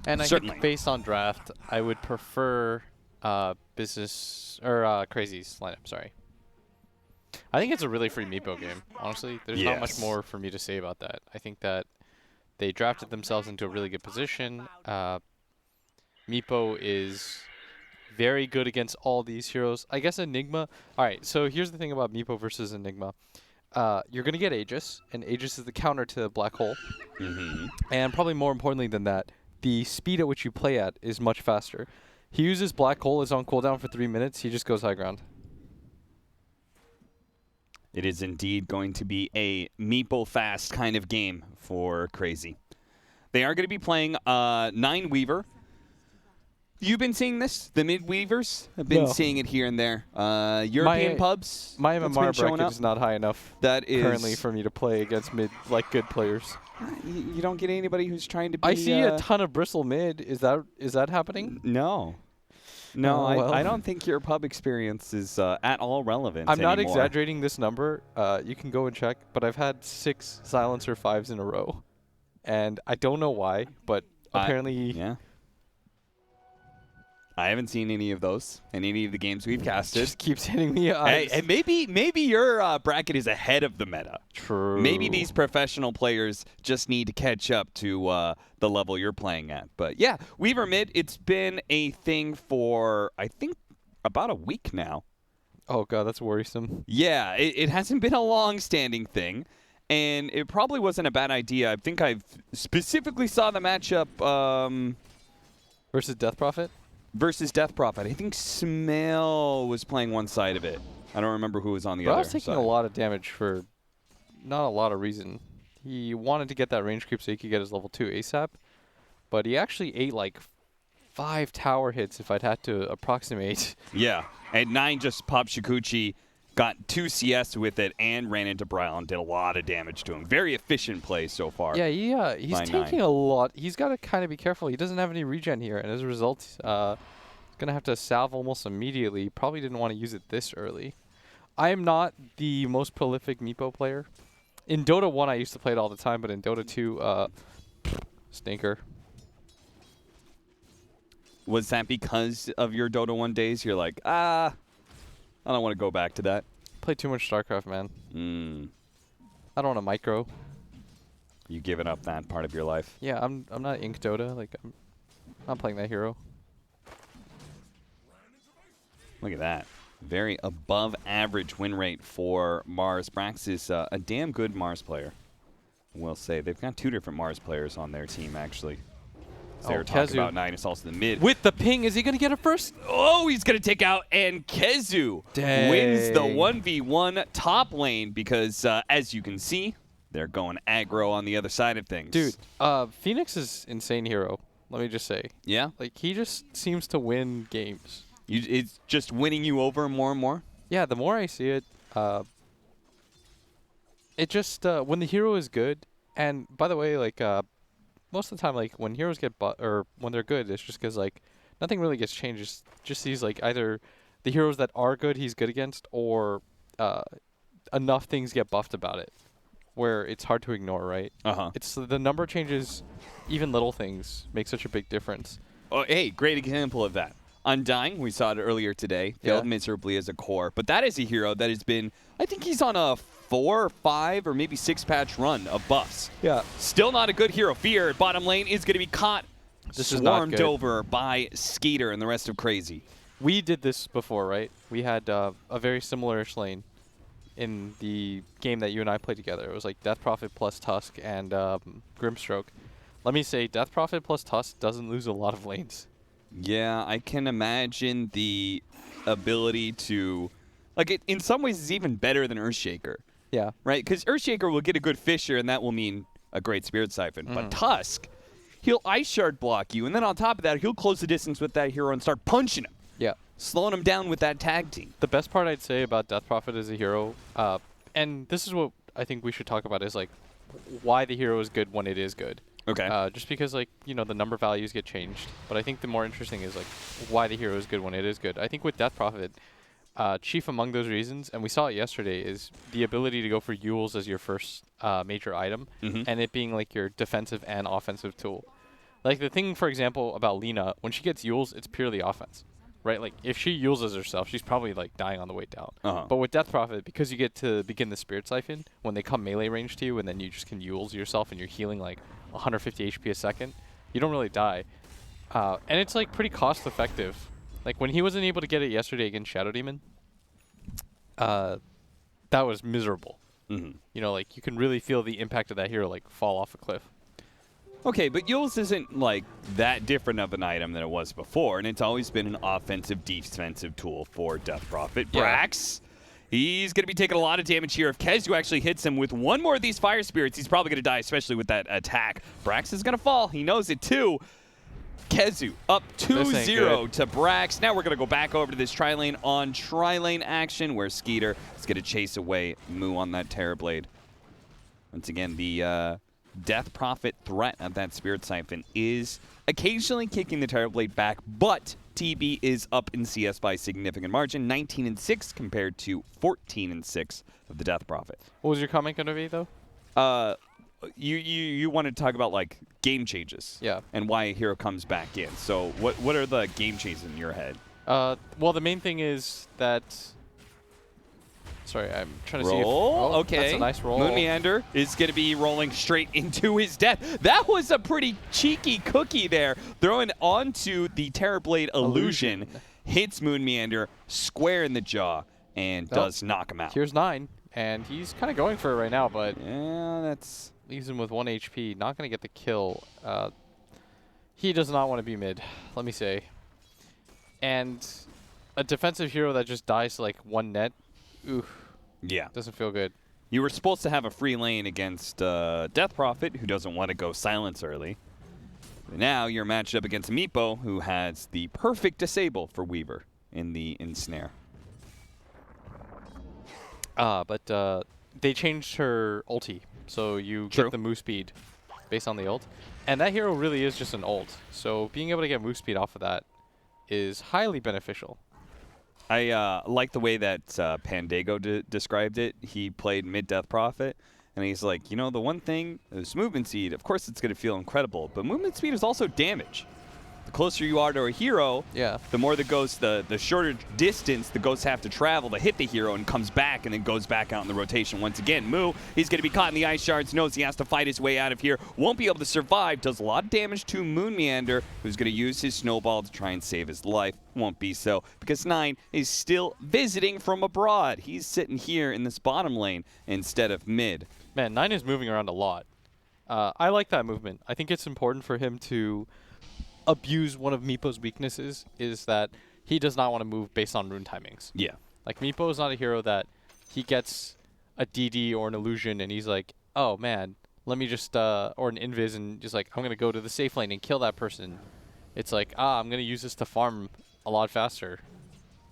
And I Certainly. think based on draft, I would prefer business or Crazy's lineup. Sorry. I think it's a really free Meepo game. Honestly, there's not much more for me to say about that. I think that they drafted themselves into a really good position. Meepo is very good against all these heroes. I guess Enigma. All right, so here's the thing about Meepo versus Enigma. You're going to get Aegis, and Aegis is the counter to Black Hole. And probably more importantly than that, the speed at which you play at is much faster. He uses Black Hole, is on cooldown for 3 minutes, he just goes high ground. It is indeed going to be a Meepo fast kind of game for Crazy. They are going to be playing 9 Weaver. You've been seeing this? The mid-Weavers? I've been seeing it here and there. European pubs? My MMR bracket is not high enough currently for me to play against good players. You don't get anybody who's trying to be... I see a ton of Bristle mid. Is that happening? No. No, I don't think your pub experience is at all relevant I'm not exaggerating this number. You can go and check, but I've had 6 Silencer 5s in a row. And I don't know why, but apparently... Yeah. I haven't seen any of those in any of the games we've casted. Just keeps hitting me. Hey, maybe your bracket is ahead of the meta. True. Maybe these professional players just need to catch up to the level you're playing at. But yeah, Weaver mid, it's been a thing for, I think, about a week now. Oh, God, that's worrisome. Yeah, it hasn't been a long-standing thing. And it probably wasn't a bad idea. I think I specifically saw the matchup... versus Death Prophet? Versus Death Prophet. I think Smell was playing one side of it. I don't remember who was on the other side. I was taking a lot of damage for not a lot of reason. He wanted to get that range creep so he could get his level 2 ASAP, but he actually ate like 5 tower hits if I'd had to approximate. Yeah, and 9 just popped Shikuchi, got 2 CS with it, and ran into Brown, did a lot of damage to him. Very efficient play so far. Yeah, he's taking a lot. He's got to kind of be careful. He doesn't have any regen here, and as a result, he's going to have to salve almost immediately. Probably didn't want to use it this early. I am not the most prolific Meepo player. In Dota 1, I used to play it all the time, but in Dota 2, stinker. Was that because of your Dota 1 days? You're like, I don't want to go back to that. Play too much StarCraft, man. I don't want to micro. You given up that part of your life? Yeah, I'm not Ink Dota. Like I'm not playing that hero. Look at that. Very above average win rate for Mars. Brax is a damn good Mars player. We'll say they've got 2 different Mars players on their team actually. So they were talking about 9 assaults in the mid. With the ping, is he going to get it first? Oh, he's going to take out, and Kezu wins the 1v1 top lane because, as you can see, they're going aggro on the other side of things. Dude, Phoenix is insane hero, let me just say. Yeah? Like, he just seems to win games. It's just winning you over more and more? Yeah, the more I see it, it just, when the hero is good, and by the way, like, most of the time, like, when heroes get or when they're good, it's just because, like, nothing really gets changed. It's just these, like, either the heroes that are good he's good against, or enough things get buffed about it, where it's hard to ignore, right? It's the number changes, even little things make such a big difference. Oh, hey, great example of that. Undying, we saw it earlier today, failed miserably as a core, but that is a hero that has been, I think he's on a 4 or 5 or maybe 6 patch run of buffs. Yeah. Still not a good hero. Fear, bottom lane, is going to be caught, swarmed over by Skeeter and the rest of Crazy. We did this before, right? We had a very similar-ish lane in the game that you and I played together. It was like Death Prophet plus Tusk and Grimstroke. Let me say, Death Prophet plus Tusk doesn't lose a lot of lanes. Yeah, I can imagine the ability to... Like, in some ways, it's even better than Earthshaker. Yeah. Right? Because Earthshaker will get a good Fisher, and that will mean a great Spirit Siphon. But Tusk, he'll Ice Shard block you, and then on top of that, he'll close the distance with that hero and start punching him. Yeah. Slowing him down with that tag team. The best part I'd say about Death Prophet as a hero, and this is what I think we should talk about, is, like, why the hero is good when it is good. Okay. Just because, like, you know, the number values get changed. But I think the more interesting is, like, why the hero is good when it is good. I think with Death Prophet, chief among those reasons, and we saw it yesterday, is the ability to go for Yules as your first major item, and it being, like, your defensive and offensive tool. Like the thing, for example, about Lina, when she gets Yules, it's purely offense, right? Like if she Yules herself, she's probably like dying on the way down. But with Death Prophet, because you get to begin the Spirit Siphon when they come melee range to you, and then you just can Yules yourself and you're healing like 150 HP a second, you don't really die. And it's like pretty cost effective. Like when he wasn't able to get it yesterday against Shadow Demon, that was miserable. You know, like you can really feel the impact of that hero like fall off a cliff. Okay, but Yules isn't like that different of an item than it was before, and it's always been an offensive, defensive tool for Death Prophet. Yeah. Brax, he's going to be taking a lot of damage here. If KheZu actually hits him with one more of these Fire Spirits, he's probably going to die, especially with that attack. Brax is going to fall. He knows it too. KheZu up 2-0 to Brax. Now we're going to go back over to this tri-lane on tri-lane action where Skeeter is going to chase away Moo on that Terrorblade. Once again, the Death Prophet threat of that Spirit Siphon is occasionally kicking the Terrorblade back, but TB is up in CS by a significant margin, 19-6 compared to 14-6 of the Death Prophet. What was your comment going to be, though? You wanted to talk about like game changes, and why a hero comes back in. So what are the game changes in your head? Well, the main thing is that. Sorry, I'm trying to see if... Oh, okay. That's a nice roll. Moon Meander is going to be rolling straight into his death. That was a pretty cheeky cookie there. Throwing onto the Terrorblade illusion. Hits Moon Meander square in the jaw and does knock him out. Here's 9, and he's kind of going for it right now, but... Yeah, that's... Leaves him with 1 HP. Not going to get the kill. He does not want to be mid, let me say. And a defensive hero that just dies to like 1 net... Oof. Yeah. Doesn't feel good. You were supposed to have a free lane against Death Prophet, who doesn't want to go silence early. But now you're matched up against Meepo, who has the perfect disable for Weaver in the Ensnare. But they changed her ulti, so you get the move speed based on the ult. And that hero really is just an ult, so being able to get move speed off of that is highly beneficial. I like the way that Pandago described it. He played mid-Death Prophet, and he's like, you know, the one thing is movement speed. Of course, it's going to feel incredible, but movement speed is also damage. The closer you are to a hero, the more the ghost, the shorter distance the ghosts have to travel to hit the hero and comes back and then goes back out in the rotation. Once again, Moo, he's going to be caught in the ice shards, knows he has to fight his way out of here, won't be able to survive, does a lot of damage to Moon Meander, who's going to use his snowball to try and save his life. Won't be so, because 9 is still visiting from abroad. He's sitting here in this bottom lane instead of mid. Man, 9 is moving around a lot. I like that movement. I think it's important for him to abuse one of Meepo's weaknesses, is that he does not want to move based on rune timings. Yeah. Like, Meepo is not a hero that he gets a DD or an illusion and he's like, oh man, let me just, or an invis, and just like, I'm going to go to the safe lane and kill that person. It's like, I'm going to use this to farm a lot faster.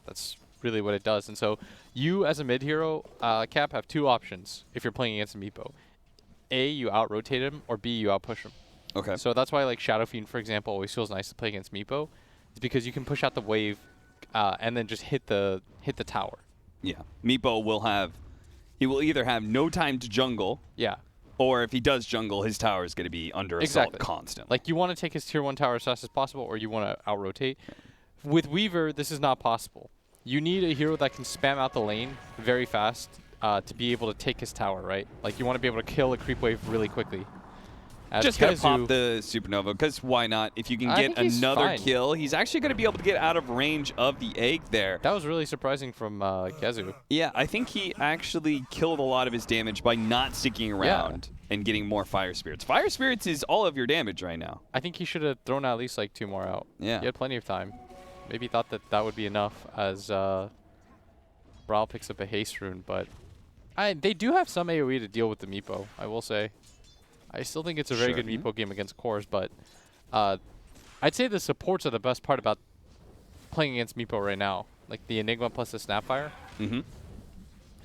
That's really what it does. And so you as a mid hero, Cap, have 2 options if you're playing against a Meepo. A, you out-rotate him, or B, you out-push him. Okay. So that's why like Shadow Fiend, for example, always feels nice to play against Meepo. It's because you can push out the wave and then just hit the tower. Yeah. Meepo will either have no time to jungle. Yeah. Or if he does jungle, his tower is going to be under assault constantly. Like, you want to take his tier 1 tower as fast as possible, or you want to out-rotate. With Weaver, this is not possible. You need a hero that can spam out the lane very fast to be able to take his tower, right? Like, you want to be able to kill a creep wave really quickly. Just going to pop the Supernova, because why not? If you can get another kill, he's actually going to be able to get out of range of the egg there. That was really surprising from KheZu. Yeah, I think he actually killed a lot of his damage by not sticking around and getting more Fire Spirits. Fire Spirits is all of your damage right now. I think he should have thrown at least like 2 more out. Yeah. He had plenty of time. Maybe thought that that would be enough as Brawl picks up a haste rune, but they do have some AoE to deal with the Meepo, I will say. I still think it's a very good Meepo game against cores, but I'd say the supports are the best part about playing against Meepo right now. Like the Enigma plus the Snapfire.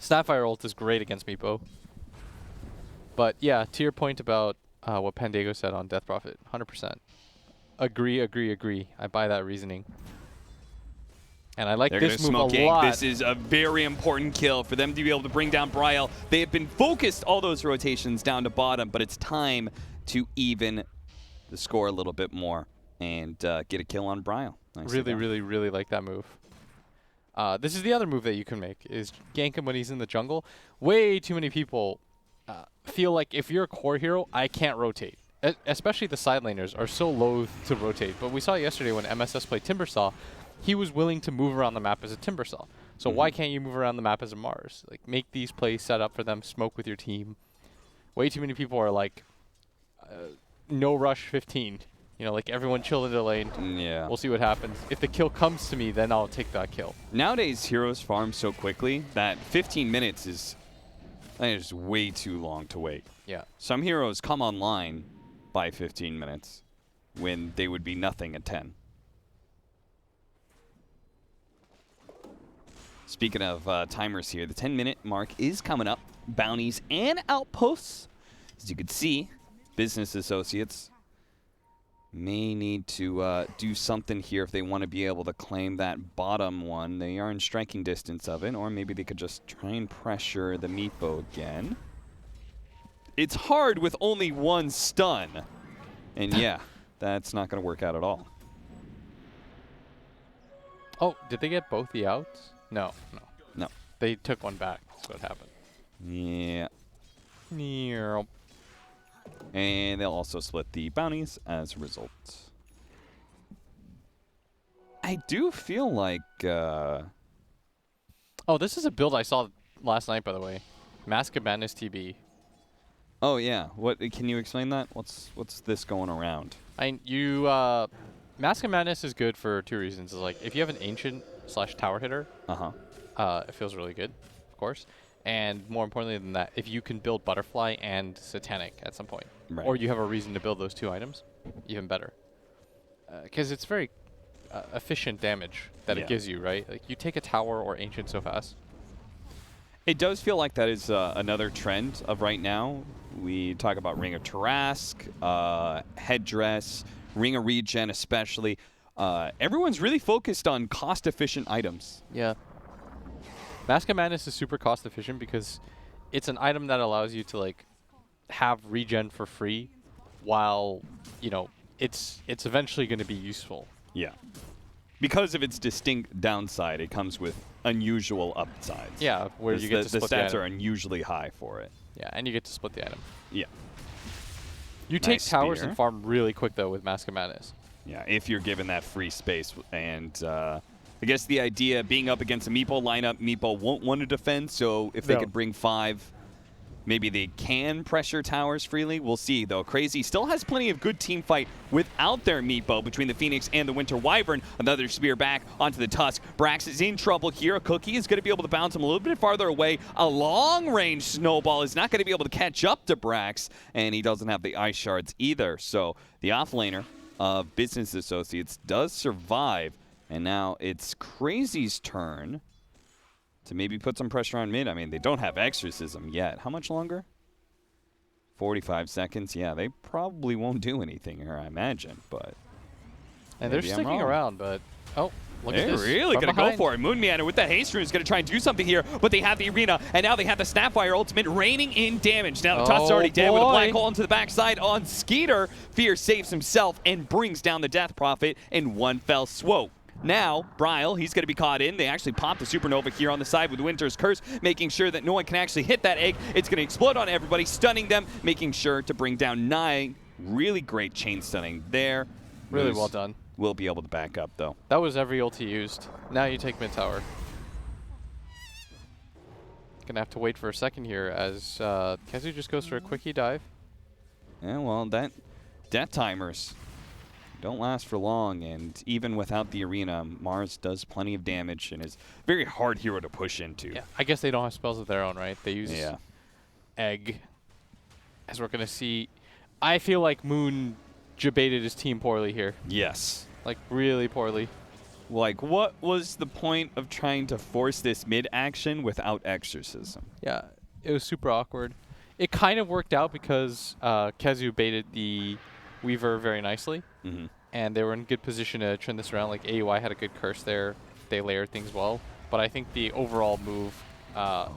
Snapfire ult is great against Meepo. But yeah, to your point about what Pandago said on Death Prophet, 100%. Agree. I buy that reasoning. And I like this move a lot. This is a very important kill for them to be able to bring down Bryle. They have been focused all those rotations down to bottom, but it's time to even the score a little bit more and get a kill on Bryle. Really like that move. This is the other move that you can make, is gank him when he's in the jungle. Way too many people feel like if you're a core hero, I can't rotate. Especially the side laners are so loath to rotate. But we saw yesterday when MSS played Timbersaw, he was willing to move around the map as a Timbersaw. So why can't you move around the map as a Mars? Like, make these plays set up for them, smoke with your team. Way too many people are like, no rush 15. You know, like, everyone chill in their lane. Yeah. We'll see what happens. If the kill comes to me, then I'll take that kill. Nowadays, heroes farm so quickly that 15 minutes is way too long to wait. Yeah. Some heroes come online by 15 minutes when they would be nothing at 10. Speaking of timers here, the 10-minute mark is coming up. Bounties and outposts. As you can see, business associates may need to do something here if they want to be able to claim that bottom one. They are in striking distance of it, or maybe they could just try and pressure the Meepo again. It's hard with only one stun. And yeah, that's not going to work out at all. Oh, did they get both the outs? No. They took one back. That's what happened. Yeah. Yeah. And they'll also split the bounties as a result. I do feel like... Oh, this is a build I saw last night, by the way. Mask of Madness TB. Oh, yeah. What? Can you explain that? What's this going around? Mask of Madness is good for two reasons. It's like, if you have an Ancient / Tower hitter, it feels really good, of course. And more importantly than that, if you can build Butterfly and Satanic at some point, or you have a reason to build those two items, even better. Because it's very efficient damage that it gives you, right? Like, you take a Tower or Ancient so fast. It does feel like that is another trend of right now. We talk about Ring of Tarrasque, Headdress, Ring of Regen especially. Everyone's really focused on cost-efficient items. Yeah. Mask of Madness is super cost efficient because it's an item that allows you to, like, have regen for free while, you know, it's eventually going to be useful. Yeah. Because of its distinct downside, it comes with unusual upsides. Yeah, where you get to split the stats item. are unusually high for it. Yeah, and you get to split the item. Yeah. You take towers and farm really quick, though, with Mask of Madness. Yeah, if you're given that free space. And I guess the idea being up against a Meepo lineup, Meepo won't want to defend, so if they could bring 5, maybe they can pressure towers freely. We'll see, though. CR4ZY still has plenty of good team fight without their Meepo between the Phoenix and the Winter Wyvern. Another spear back onto the Tusk. Brax is in trouble here. Cookie is going to be able to bounce him a little bit farther away. A long-range snowball is not going to be able to catch up to Brax, and he doesn't have the ice shards either. So the offlaner of Business Associates does survive, and now it's CR4ZY's turn to maybe put some pressure on mid. I mean, they don't have Exorcism yet. How much longer? 45 seconds. Yeah, they probably won't do anything here, I imagine. But and they're sticking around, but look at this. They're really going to go for it. Moonmeander with the haste rune is going to try and do something here, but they have the arena, and now they have the Snapfire ultimate raining in damage. Now the Tusk's already dead with a black hole into the backside on Skeeter. Fear saves himself and brings down the Death Prophet in one fell swoop. Now, Bryle, he's going to be caught in. They actually pop the Supernova here on the side with Winter's Curse, making sure that no one can actually hit that egg. It's going to explode on everybody, stunning them, making sure to bring down 9. Really great chain stunning there. Really well done. Will be able to back up, though. That was every ult he used. Now you take mid tower. Gonna have to wait for a second here as CR4ZY just goes for a quickie dive. Yeah, well, that timers don't last for long, and even without the arena, Mars does plenty of damage and is a very hard hero to push into. Yeah, I guess they don't have spells of their own, right? They use egg. As we're gonna see, I feel like Moon debated his team poorly here. Yes. Like, really poorly. Like, what was the point of trying to force this mid action without Exorcism? Yeah, it was super awkward. It kind of worked out because CR4ZY baited the Weaver very nicely, and they were in good position to turn this around. Like, AUI had a good curse there. They layered things well. But I think the overall move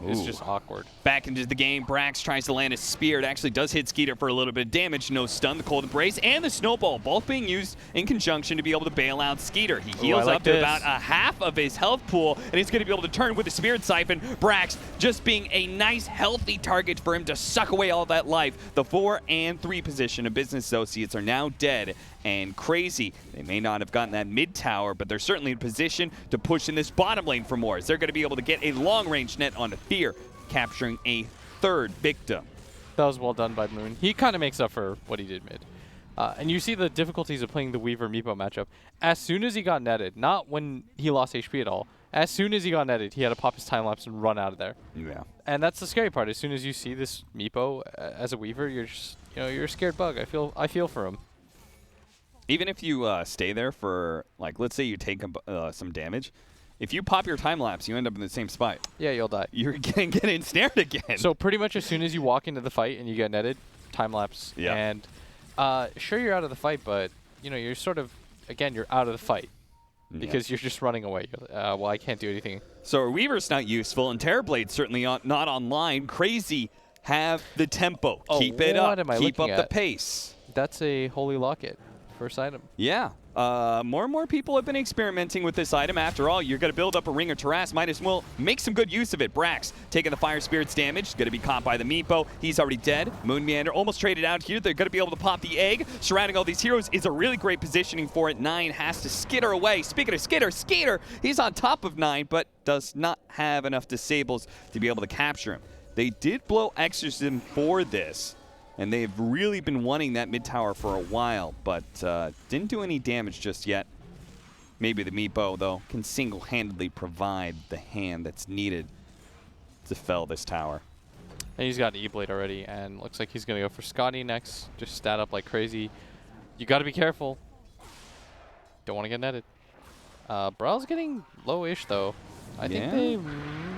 is just awkward. Back into the game, Brax tries to land a spear. It actually does hit Skeeter for a little bit of damage. No stun, the cold embrace, and the snowball, both being used in conjunction to be able to bail out Skeeter. He heals up to about a half of his health pool, and he's going to be able to turn with the Spirit Siphon. Brax just being a nice, healthy target for him to suck away all that life. The 4 and 3 position of Business Associates are now dead. And CR4ZY, they may not have gotten that mid tower, but they're certainly in position to push in this bottom lane for more, as they're going to be able to get a long-range net onto Fear, capturing a 3rd victim. That was well done by Moon. He kind of makes up for what he did mid. And you see the difficulties of playing the Weaver-Meepo matchup. As soon as he got netted, not when he lost HP at all, as soon as he got netted, he had to pop his time-lapse and run out of there. Yeah. And that's the scary part. As soon as you see this Meepo as a Weaver, you're just, you're a scared bug. I feel for him. Even if you stay there for, like, let's say you take some damage, if you pop your time lapse, you end up in the same spot. Yeah, you'll die. You're going to get ensnared again. So pretty much as soon as you walk into the fight and you get netted, time lapse. Yeah. And sure, you're out of the fight, but you're sort of, again, you're out of the fight because you're just running away. Well, I can't do anything. So our Weaver's not useful, and Terrorblade's certainly not online. CR4ZY have the tempo. Oh, Keep it up. Am I Keep up looking the at? pace. That's a Holy Locket. First item. Yeah. More and more people have been experimenting with this item. After all, you're going to build up a ring or Terras. Might as well make some good use of it. Brax taking the Fire Spirit's damage. Going to be caught by the Meepo. He's already dead. Moon Meander almost traded out here. They're going to be able to pop the egg. Surrounding all these heroes is a really great positioning for it. 9 has to skitter away. Speaking of Skeeter, he's on top of 9, but does not have enough disables to be able to capture him. They did blow Exorcism for this, and they've really been wanting that mid tower for a while, but didn't do any damage just yet. Maybe the Meepo, though, can single-handedly provide the hand that's needed to fell this tower. And he's got E-Blade already, and looks like he's going to go for Scotty next. Just stat up like crazy. You got to be careful. Don't want to get netted. Brow's getting low-ish, though. I think they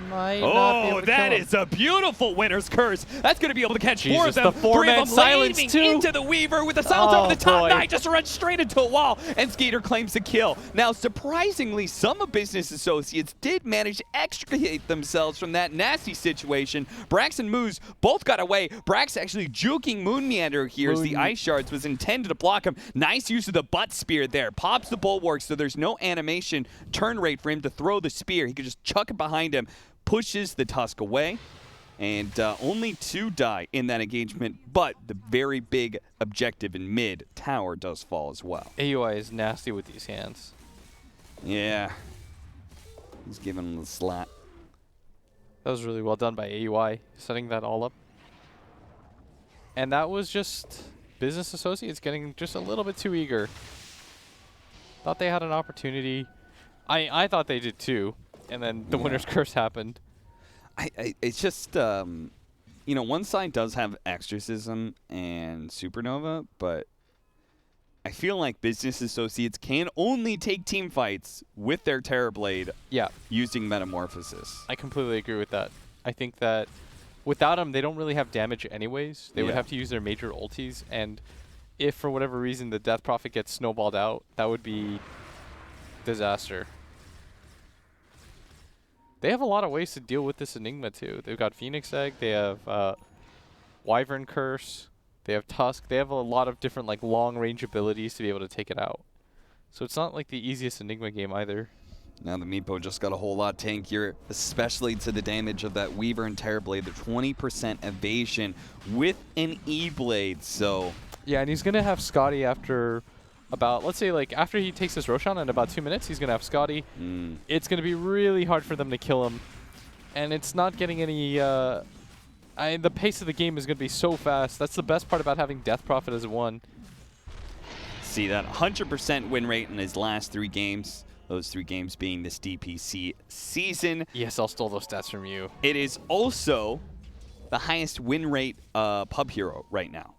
might not be able to that kill him. is a beautiful winner's curse. That's going to be able to catch 4 of Jesus, them. the 4-man silence, leaping too. into the Weaver with the silence over the top. boy. 9 just runs straight into a wall, and Skeeter claims the kill. Now, surprisingly, some of Business Associates did manage to extricate themselves from that nasty situation. Brax and Moose both got away. Brax actually juking Moon Meander here as the Ice Shards was intended to block him. Nice use of the butt spear there. Pops the bulwark so there's no animation turn rate for him to throw the spear. He could just chuck it behind him, pushes the Tusk away, and only 2 die in that engagement, but the very big objective in mid tower does fall as well. AUI is nasty with these hands. Yeah. He's giving him the slap. That was really well done by AUI, setting that all up. And that was just Business Associates getting just a little bit too eager. Thought they had an opportunity. I thought they did too. And then the winner's curse happened. It's just, one side does have Exorcism and Supernova, but I feel like Business Associates can only take team fights with their Terrorblade using Metamorphosis. I completely agree with that. I think that without them, they don't really have damage anyways. They would have to use their major ultis, and if for whatever reason the Death Prophet gets snowballed out, that would be disaster. They have a lot of ways to deal with this Enigma, too. They've got Phoenix Egg. They have Wyvern Curse. They have Tusk. They have a lot of different long-range abilities to be able to take it out. So it's not the easiest Enigma game either. Now the Meepo just got a whole lot tankier, especially to the damage of that Weaver and Terrorblade. The 20% evasion with an E-Blade, so... Yeah, and he's going to have Scotty after... about, let's say, after he takes this Roshan in about 2 minutes, he's going to have Scotty. It's going to be really hard for them to kill him. And it's not getting any, the pace of the game is going to be so fast. That's the best part about having Death Prophet as a 1. See that 100% win rate in his last 3 games. Those 3 games being this DPC season. ESL stole those stats from you. It is also the highest win rate pub hero right now.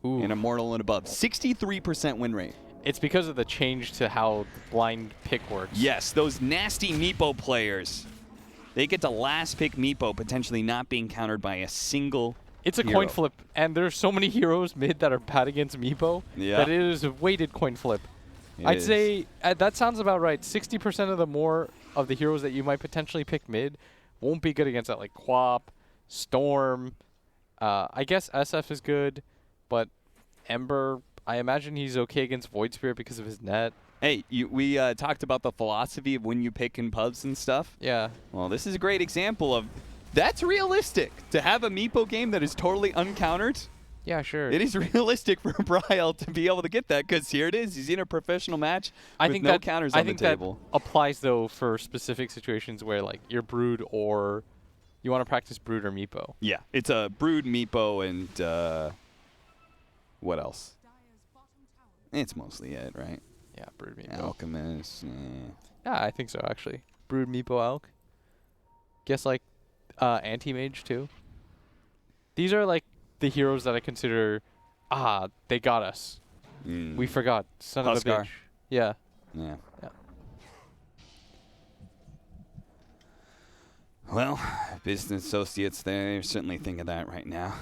Ooh. In Immortal and above. 63% win rate. It's because of the change to how blind pick works. Yes, those nasty Meepo players. They get to last pick Meepo, potentially not being countered by a single It's a coin flip, and there's so many heroes mid that are bad against Meepo that it is a weighted coin flip. I'd say that sounds about right. 60% of the more of the heroes that you might potentially pick mid Won't be good against that like Quap, Storm. I guess SF is good, but Ember, I imagine he's okay against Void Spirit because of his net. Hey, we talked about the philosophy of when you pick in pubs and stuff. Yeah. Well, this is a great example of that's realistic. To have a Meepo game that is totally uncountered, Yeah, sure. it is realistic for Bryle to be able to get that because here it is. He's in a professional match with no counters on the table. That applies, though, for specific situations where, like, you're Brood or you want to practice Brood or Meepo. Yeah, it's a Brood, Meepo, and what else? It's mostly it, right? Yeah, Brood, Meepo. Alchemist. Yeah, I think so, actually. Brood, Meepo, Alk. Guess, like, Anti-Mage, too. These are, like, the heroes that I consider, they got us. We forgot. Son of a Huskar. bitch. Yeah. Yeah. Yeah. Well, business associates, they're certainly thinking that right now.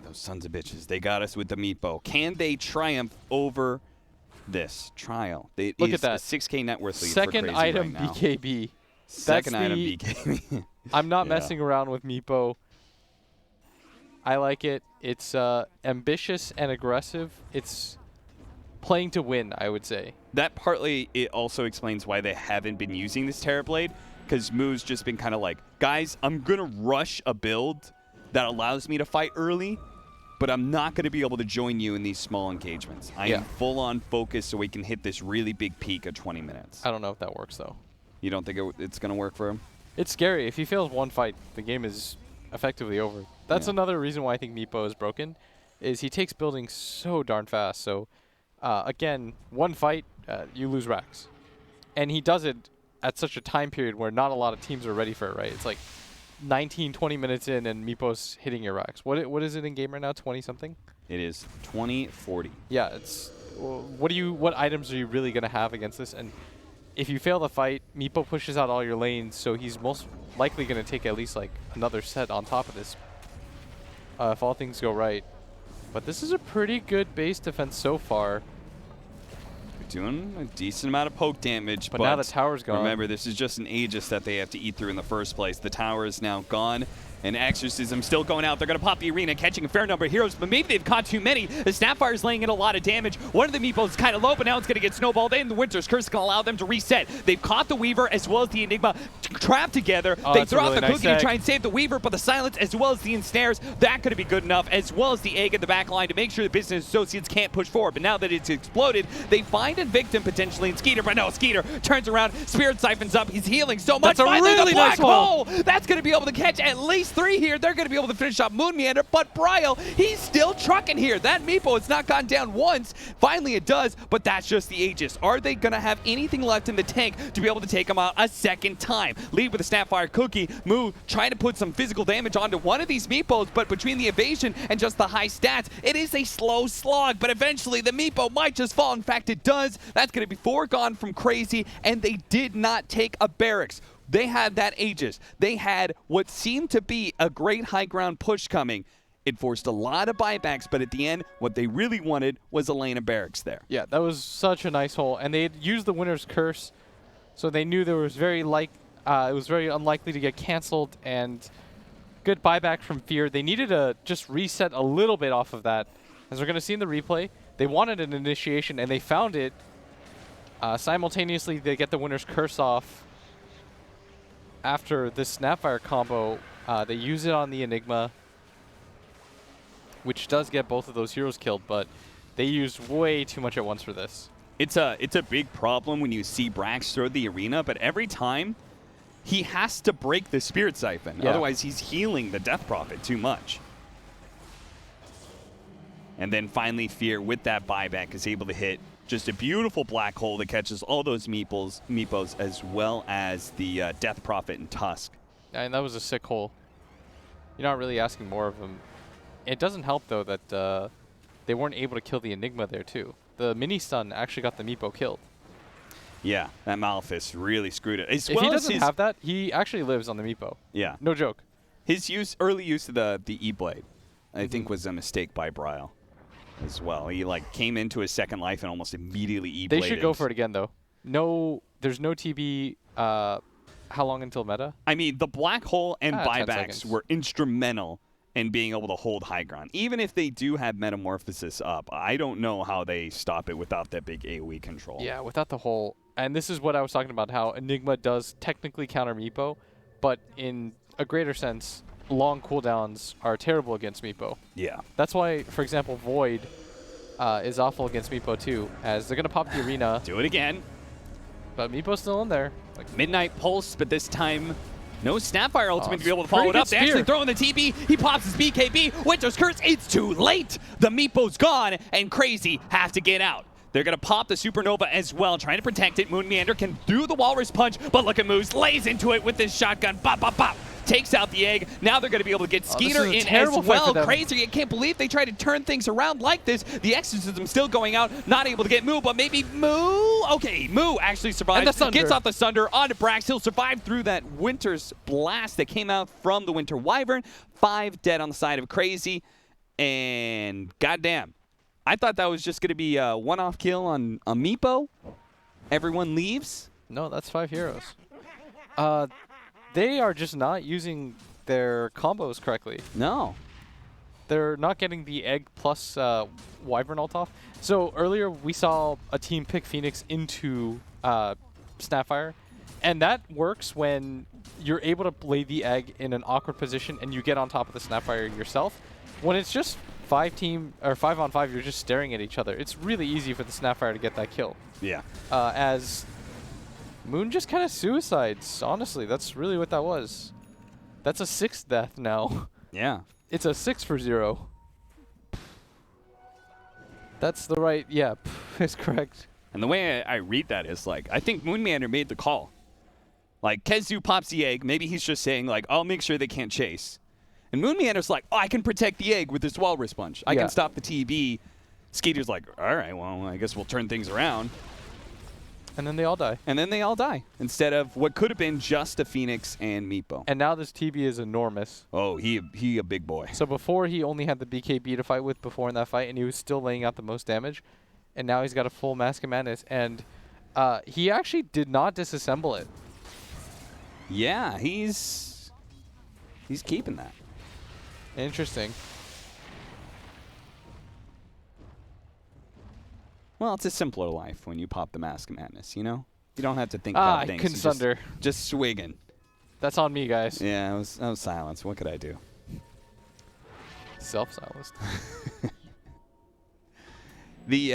Those sons of bitches. They got us with the Meepo. Can they triumph over this trial? Look at that. 6K net worth lead Second for Crazy item right now. BKB. Second item BKB. I'm not Yeah. messing around with Meepo. I like it. It's ambitious and aggressive. It's playing to win, I would say. That partly, it also explains why they haven't been using this Terrorblade, because Moo's just been kind of like, guys, I'm going to rush a build that allows me to fight early, but I'm not going to be able to join you in these small engagements. I am full-on focused so we can hit this really big peak of 20 minutes. I don't know if that works, though. You don't think it's going to work for him? It's scary. If he fails one fight, the game is effectively over. That's another reason why I think Meepo is broken, is he takes building so darn fast. So, again, one fight, you lose racks. And he does it at such a time period where not a lot of teams are ready for it, right? It's like 19, 20 minutes in and Meepo's hitting your racks. What is it in game right now, 20-something? It is 20-40. Yeah, it's what items are you really going to have against this? And if you fail the fight, Meepo pushes out all your lanes, so he's most likely going to take at least like another set on top of this if all things go right. But this is a pretty good base defense so far. Doing a decent amount of poke damage, But now the tower's gone. Remember, this is just an Aegis that they have to eat through in the first place. The tower is now gone, and Exorcism still going out. They're going to pop the arena, catching a fair number of heroes, but maybe they've caught too many. The Snapfire's laying in a lot of damage. One of the Meepos is kind of low, but now it's going to get snowballed in. The Winter's Curse is going to allow them to reset. They've caught the Weaver as well as the Enigma trapped together. They throw out the cookie to try and save the Weaver, but the Silence as well as the Ensnares, that could be good enough, as well as the Egg in the back line to make sure the business associates can't push forward. But now that it's exploded, they find a victim potentially in Skeeter, but no, Skeeter turns around, Spirit siphons up, he's healing so much. That's a really the black nice hole. That's going to be able to catch at least 3 here. They're going to be able to finish off Moon Meander, but Bryle, he's still trucking here. That Meepo has not gone down once. Finally it does, but that's just the Aegis. Are they going to have anything left in the tank to be able to take him out a second time? Lead with a Snapfire cookie. Moo trying to put some physical damage onto one of these Meepos, but between the evasion and just the high stats, it is a slow slog, but eventually the Meepo might just fall. In fact, it does. That's going to be 4 gone from Crazy, and they did not take a barracks. They had that Aegis. They had what seemed to be a great high ground push coming. It forced a lot of buybacks, but at the end, what they really wanted was a lane of barracks there. Yeah, that was such a nice hole. And they had used the Winter's Curse, so they knew there was it was very unlikely to get canceled, and good buyback from Fear. They needed to just reset a little bit off of that. As we're going to see in the replay, they wanted an initiation, and they found it. Simultaneously, they get the Winter's Curse off. After this Snapfire combo, they use it on the Enigma, which does get both of those heroes killed, but they used way too much at once for this. It's a big problem when you see Brax throw the arena, but every time he has to break the Spirit Siphon. Yeah. Otherwise, he's healing the Death Prophet too much. And then finally, Fear, with that buyback, is able to hit just a beautiful black hole that catches all those Meepos as well as the Death Prophet and Tusk. And that was a sick hole. You're not really asking more of them. It doesn't help, though, that they weren't able to kill the Enigma there, too. The mini-stun actually got the Meepo killed. Yeah, that Malefice really screwed it. If he doesn't have that, he actually lives on the Meepo. Yeah. No joke. His early use of the E-Blade, I think, was a mistake by Bryle as well. He came into his second life and almost immediately E-Bladed. They should go for it again, though. No, there's no TB How long until meta? I mean, the black hole and 10 buybacks seconds. were instrumental in being able to hold high ground. Even if they do have metamorphosis up, I don't know how they stop it without that big AoE control. Yeah, without the whole... And this is what I was talking about, how Enigma does technically counter Meepo, but in a greater sense, long cooldowns are terrible against Meepo. Yeah. That's why, for example, Void is awful against Meepo too, as they're going to pop the arena, Do it again. but Meepo's still in there. Like Midnight Pulse, but this time no Snapfire ultimate to be able to pretty follow it good up. They actually spear. throw in the TB. He pops his BKB. Winter's Curse. It's too late. The Meepo's gone, and Crazy have to get out. They're going to pop the Supernova as well, trying to protect it. Moon Meander can do the Walrus Punch, but look at Moose. Lays into it with this shotgun. Bop, bop, bop. Takes out the egg. Now they're going to be able to get Skeeter this is a in terrible as fight for well. them. Crazy. I can't believe they tried to turn things around like this. The Exorcism still going out. Not able to get Moo, but maybe Moo. Okay, Moo actually survives. And the Sunder. Gets off the Sunder onto Brax. He'll survive through that Winter's Blast that came out from the Winter Wyvern. 5 dead on the side of Crazy. And goddamn, I thought that was just going to be a one-off kill on Meepo. Everyone leaves. No, that's 5 heroes. They are just not using their combos correctly. No. They're not getting the egg plus Wyvern ult off. So earlier we saw a team pick Phoenix into Snapfire, and that works when you're able to lay the egg in an awkward position and you get on top of the Snapfire yourself. When it's just 5 on 5, you're just staring at each other. It's really easy for the Snapfire to get that kill. Yeah. As Moon just kind of suicides. Honestly, that's really what that was. That's a 6th death now. Yeah. It's a 6 for 0. That's the right, yeah, it's correct. And the way I read that is, like, I think Moon Meander made the call. Like, Kezu pops the egg. Maybe he's just saying, like, I'll make sure they can't chase. And Moon Meander's like, oh, I can protect the egg with this Walrus Punch. I can stop the TB. Skeeter's like, all right, well, I guess we'll turn things around. And then they all die. And then they all die, instead of what could have been just a Phoenix and Meepo. And now this TB is enormous. Oh, he a big boy. So before he only had the BKB to fight with before in that fight, and he was still laying out the most damage. And now he's got a full Mask of Madness. And he actually did not disassemble it. Yeah, he's keeping that. Interesting. Well, it's a simpler life when you pop the Mask of Madness, you know? You don't have to think about things. Couldn't Sunder. Just swigging. That's on me, guys. Yeah, I was silenced. What could I do? Self-silenced. The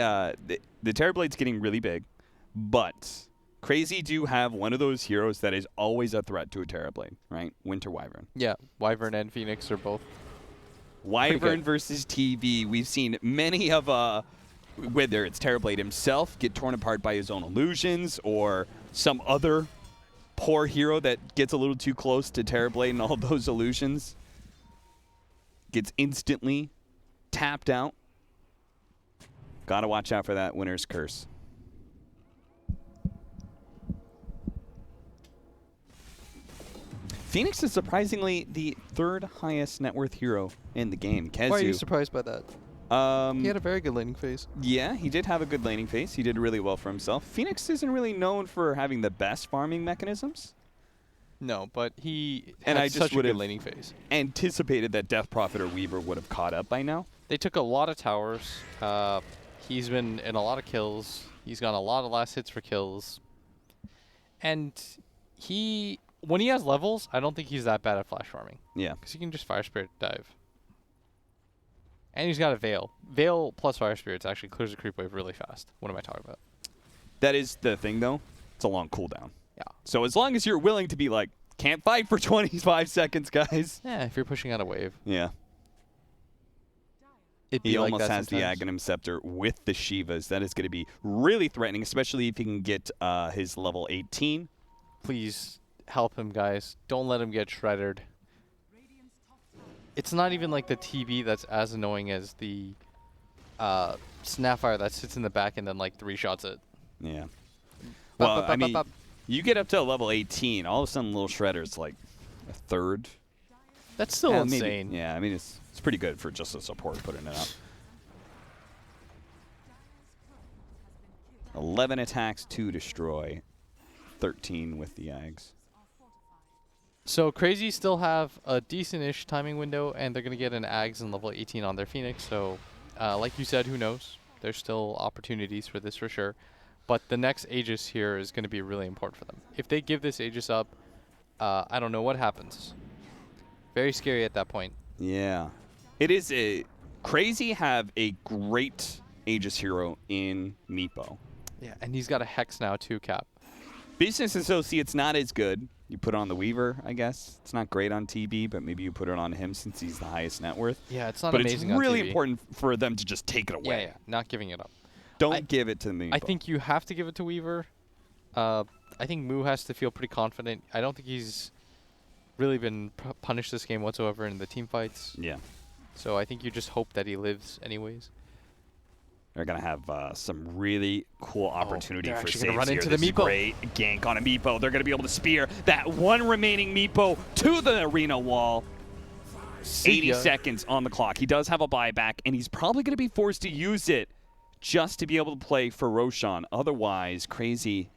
Terrorblade's getting really big, but Crazy do have one of those heroes that is always a threat to a Terrorblade, right? Winter Wyvern. Yeah, Wyvern and Phoenix are both. Wyvern versus TV. We've seen many of whether it's Terrorblade himself get torn apart by his own illusions or some other poor hero that gets a little too close to Terrorblade and all those illusions gets instantly tapped out. Gotta watch out for that Winter's Curse. Phoenix is surprisingly the 3rd highest net worth hero in the game. Kezu. Why are you surprised by that? He had a very good laning phase. Yeah, he did have a good laning phase. He did really well for himself. Phoenix isn't really known for having the best farming mechanisms. No, but he And had I just such a would good have laning phase. anticipated that Death Prophet or Weaver would have caught up by now. They took a lot of towers. He's been in a lot of kills. He's got a lot of last hits for kills. And when he has levels, I don't think he's that bad at flash farming. Yeah. Because he can just Fire Spirit dive. And he's got a Veil. Veil plus Fire Spirits actually clears the creep wave really fast. What am I talking about? That is the thing, though. It's a long cooldown. Yeah. So as long as you're willing to be like, can't fight for 25 seconds, guys. Yeah, if you're pushing out a wave. Yeah. It'd He be like almost that has the sometimes. Aghanim Scepter with the Shivas. That is going to be really threatening, especially if he can get his level 18. Please help him, guys. Don't let him get shredded. It's not even like the TB that's as annoying as the Snapfire that sits in the back and then like 3 shots it. Yeah. Bop, Well, bop, I bop, mean, bop. you get up to level 18, all of a sudden Little Shredder's like a 3rd. That's still Yeah, maybe. insane. Yeah, I mean, it's pretty good for just a support putting it up. 11 attacks to destroy, 13 with the Ags. So Crazy still have a decent-ish timing window, and they're going to get an Ags and level 18 on their Phoenix. So, like you said, who knows? There's still opportunities for this for sure. But the next Aegis here is going to be really important for them. If they give this Aegis up, I don't know what happens. Very scary at that point. Yeah. It is a Crazy have a great Aegis hero in Meepo. Yeah, and he's got a Hex now too, Cap. Business Associate's not as good. You put it on the Weaver, I guess. It's not great on TB, but maybe you put it on him since he's the highest net worth. Yeah, it's not but amazing it's really on TV. important for them to just take it away. Yeah, not giving it up. Don't give it to Meepo. I think you have to give it to Weaver. I think Moo has to feel pretty confident. I don't think he's really been punished this game whatsoever in the team fights. Yeah. So I think you just hope that he lives anyways. They're going to have some really cool opportunity they're for actually saves gonna run here. into This the is Meepo. great gank on a Meepo. They're going to be able to spear that one remaining Meepo to the arena wall. 80 seconds on the clock. He does have a buyback, and he's probably going to be forced to use it just to be able to play for Roshan. Otherwise, Crazy,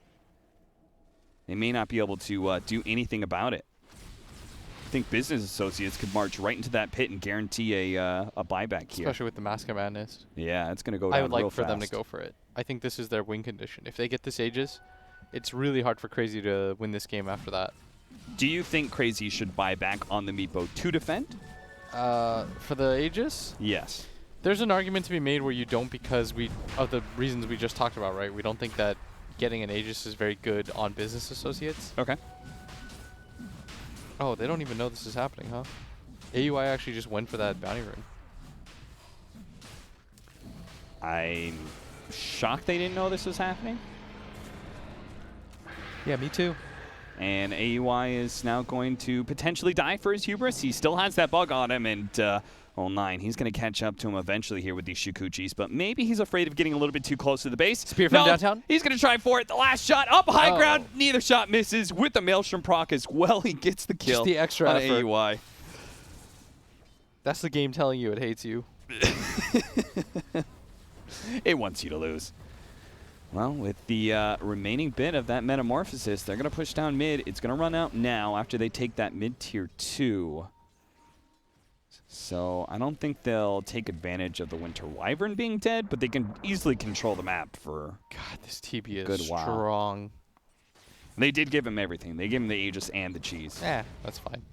they may not be able to do anything about it. I think Business Associates could march right into that pit and guarantee a buyback here. Especially with the Mask of Madness. Yeah, it's going to go down I would like real for them to fast. go for it. I think this is their win condition. If they get this Aegis, it's really hard for Crazy to win this game after that. Do you think Crazy should buy back on the Meepo to defend? For the Aegis, Yes. there's an argument to be made where you don't because of the reasons we just talked about, right? We don't think that getting an Aegis is very good on Business Associates. Okay. Oh, they don't even know this is happening, huh? AUI actually just went for that bounty rune. I'm shocked they didn't know this was happening. Yeah, me too. And AUI is now going to potentially die for his hubris. He still has that bug on him, and 9, he's going to catch up to him eventually here with these Shikuchis, but maybe he's afraid of getting a little bit too close to the base. Spear from downtown? He's going to try for it. The last shot up high ground. Neither shot misses with the Maelstrom proc as well. He gets the kill Just the extra on effort. AUI. That's the game telling you it hates you. It wants you to lose. Well, with the remaining bit of that Metamorphosis, they're going to push down mid. It's going to run out now after they take that mid tier 2. So I don't think they'll take advantage of the Winter Wyvern being dead, but they can easily control the map for God, this TB is good while. strong. They did give him everything. They gave him the Aegis and the cheese. That's fine.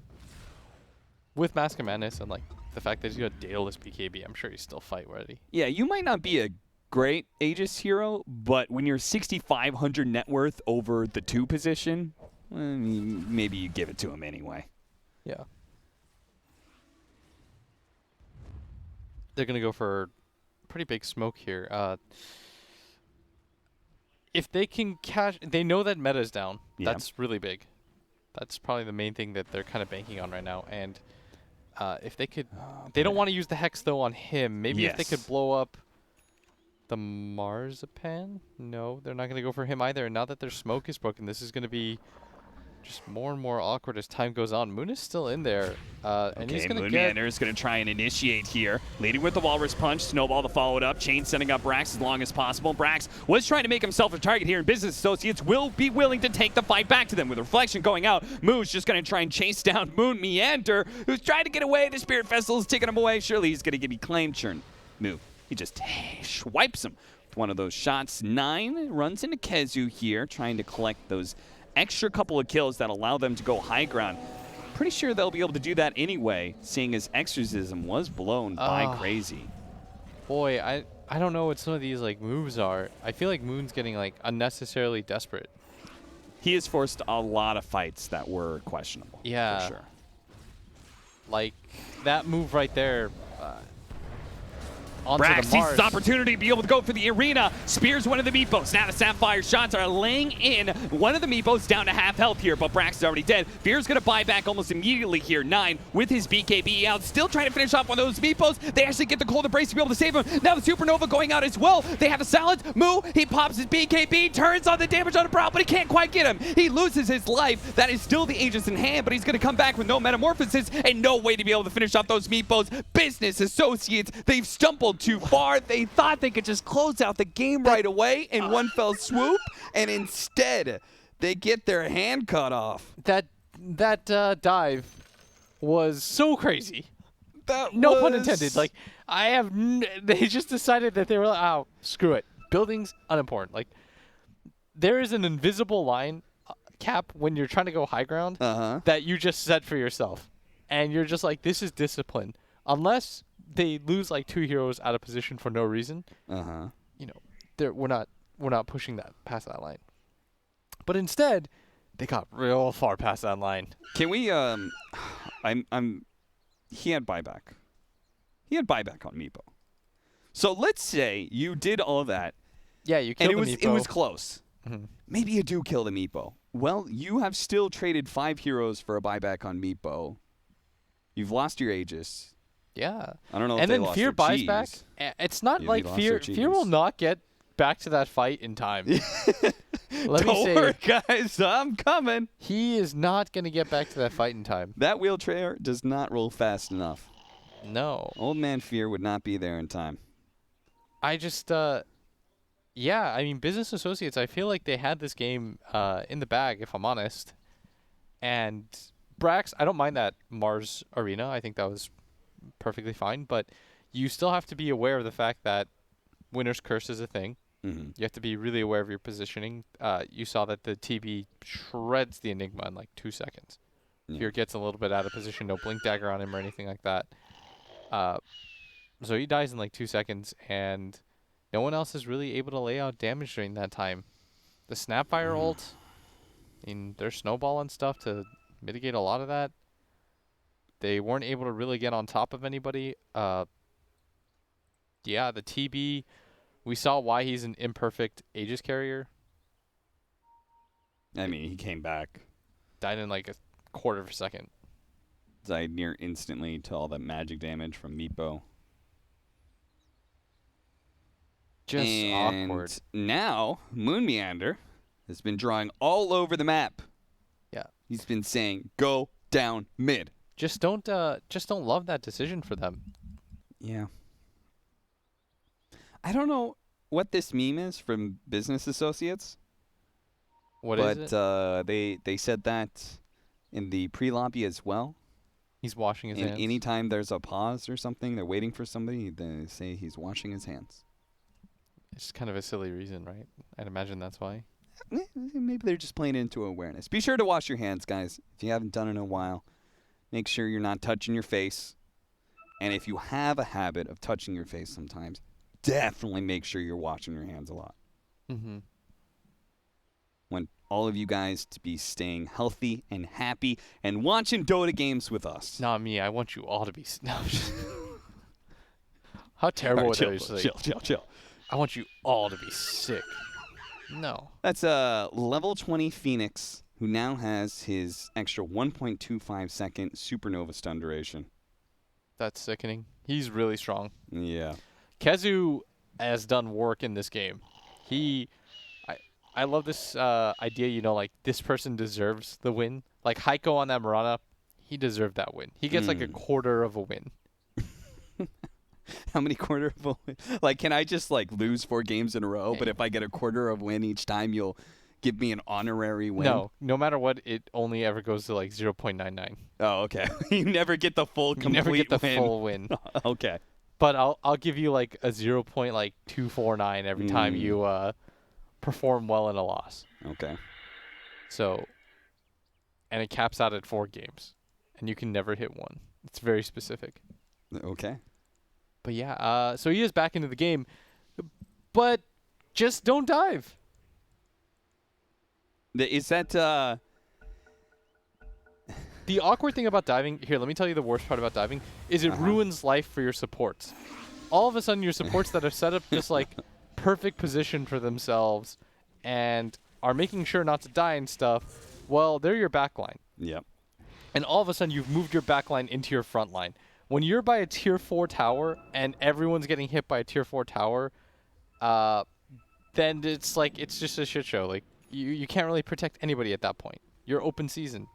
With Mask of Madness and like the fact that he's got Daedalus BKB, I'm sure he's still fight ready. Yeah, you might not be a great Aegis hero, but when you're 6,500 net worth over the 2 position, maybe you give it to him anyway. Yeah. They're going to go for pretty big smoke here. If they can catch... They know that meta's down. Yeah. That's really big. That's probably the main thing that they're kind of banking on right now. And if they could... they don't want to use the Hex, though, on him. Maybe if they could blow up the Marzipan? No, they're not going to go for him either. And now that their smoke is broken, this is going to be just more and more awkward as time goes on. Moon is still in there. And he's going to get... Moonmeander is going to try and initiate here. Leading with the Walrus Punch. Snowball to follow it up. Chain setting up Brax as long as possible. Brax was trying to make himself a target here, and Business Associates will be willing to take the fight back to them. With Reflection going out, Moo's just going to try and chase down Moon Meander, who's trying to get away. The Spirit Vessel is taking him away. Surely he's going to be claimed. Churn. Moo. He just swipes him with one of those shots. 9 runs into Kezu here, trying to collect those extra couple of kills that allow them to go high ground. Pretty sure they'll be able to do that anyway, seeing as Exorcism was blown by Crazy. Boy, I don't know what some of these like moves are. I feel like Moon's getting like unnecessarily desperate. He has forced a lot of fights that were questionable. Yeah. For sure. Like that move right there. Onto Brax the sees Mars. his opportunity to be able to go for the arena. Spears one of the Meepos. Now the Sapphire shots are laying in. One of the Meepos down to half health here, but Brax is already dead. Fear's going to buy back almost immediately here. 9 with his BKB out. Still trying to finish off one of those Meepos. They actually get the Cold Embrace to be able to save him. Now the Supernova going out as well. They have a silence. Moo, he pops his BKB, turns on the damage on the brow, but he can't quite get him. He loses his life. That is still the Aegis in hand, but he's going to come back with no Metamorphosis and no way to be able to finish off those Meepos. Business Associates, they've stumbled too far. They thought they could just close out the game right away in one fell swoop, and instead they get their hand cut off. That that dive was so crazy. That No pun intended. Like, they just decided that they were like, oh, screw it. Buildings, unimportant. Like, there is an invisible line cap when you're trying to go high ground that you just set for yourself. And you're just like, this is discipline. Unless they lose like 2 heroes out of position for no reason, you know, we're not pushing that past that line. But instead, they got real far past that line. Can we? He had buyback. He had buyback on Meepo. So let's say you did all that. Yeah, you killed and the it was close. Mm-hmm. Maybe you do kill the Meepo. Well, you have still traded 5 heroes for a buyback on Meepo. You've lost your Aegis. Yeah. I don't know if and they then lost Fear their buys cheese. back. It's not Yeah, like they lost their Fear will cheese. not get back to that fight in time. Let me Don't say, worry, guys. I'm coming. he is not going to get back to that fight in time. That wheelchair does not roll fast enough. No. Old man Fear would not be there in time. I just, yeah, I mean, Business Associates, I feel like they had this game in the bag, if I'm honest. And Brax, I don't mind that Mars Arena. I think that was perfectly fine. But you still have to be aware of the fact that Winner's Curse is a thing. Mm-hmm. You have to be really aware of your positioning. You saw that the TB shreds the Enigma in like 2 seconds. Yeah. Fear gets a little bit out of position, no Blink Dagger on him or anything like that. So he dies in like 2 seconds, and no one else is really able to lay out damage during that time. The Snapfire ult, I mean, there's Snowball and stuff to mitigate a lot of that. They weren't able to really get on top of anybody. Yeah, the TB, we saw why he's an imperfect Aegis carrier. I mean, he came back. Died in like a quarter of a second. Died near instantly to all that magic damage from Meepo. Just and awkward. Now, Moon Meander has been drawing all over the map. Yeah. He's been saying, go down mid. Just don't love that decision for them. Yeah. I don't know what this meme is from Business Associates. What is it? But they said that in the pre-lobby as well. He's washing his hands. Anytime there's a pause or something, they're waiting for somebody, they say he's washing his hands. It's kind of a silly reason, right? I'd imagine that's why. Maybe they're just playing into awareness. Be sure to wash your hands, guys. If you haven't done it in a while, make sure you're not touching your face. And if you have a habit of touching your face sometimes, definitely make sure you're washing your hands a lot. Mm-hmm. Want all of you guys to be staying healthy and happy and watching Dota games with us. Not me. I want you all to be. No, how terrible All right, would that be? chill. I want you all to be sick. No. That's a level 20 Phoenix who now has his extra 1.25 second supernova stun duration. That's sickening. He's really strong. Yeah. Kezu has done work in this game. I love this idea, you know, like this person deserves the win. Like Heiko on that Mirana, he deserved that win. He gets like a quarter of a win. How many quarter of a win? Like, can I just like lose 4 games in a row? But if I get a quarter of win each time, you'll give me an honorary win? No matter what, it only ever goes to like 0.99. Oh, okay. You never get the full complete You never get the win. full win. Okay. But I'll give you like a 0.249 every time you perform well in a loss. Okay. So, and it caps out at 4 games, and you can never hit 1. It's very specific. Okay. But yeah, so he is back into the game, but just don't dive. Is that The awkward thing about diving, here, let me tell you the worst part about diving, is it ruins life for your supports. All of a sudden, your supports that have set up this like perfect position for themselves and are making sure not to die and stuff, well, they're your backline. Yep. And all of a sudden, you've moved your backline into your front line. When you're by a tier 4 tower and everyone's getting hit by a tier 4 tower, then it's like it's just a shit show. Like you can't really protect anybody at that point. You're open season.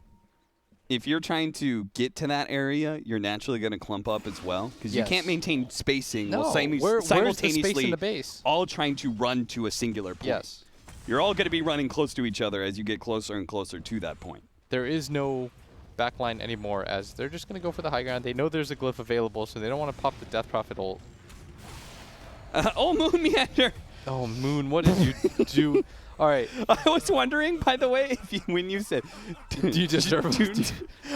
If you're trying to get to that area, you're naturally going to clump up as well because Yes. you can't maintain spacing No, while where's the simultaneously space in the base? all trying to run to a singular point. Yes. You're all going to be running close to each other as you get closer and closer to that point. there is no backline anymore, as they're just going to go for the high ground. They know there's a glyph available, so they don't want to pop the Death Prophet ult. Oh, Moon Meander! Oh, Moon, what did you do? All right. I was wondering, by the way, when you said, do you deserve it?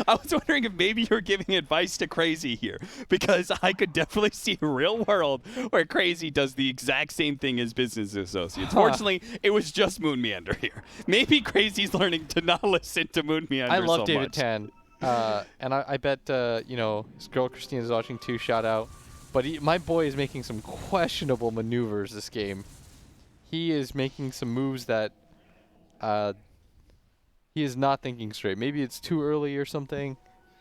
I was wondering if maybe you're giving advice to Crazy here, because I could definitely see a real world where Crazy does the exact same thing as business associates. Fortunately, it was just Moon Meander here. Maybe Crazy's learning to not listen to Moon Meander I love so David much. Tan, and I bet you know, his girl Christina's watching too. Shout out, but my boy is making some questionable maneuvers this game. He is making some moves that he is not thinking straight. Maybe it's too early or something.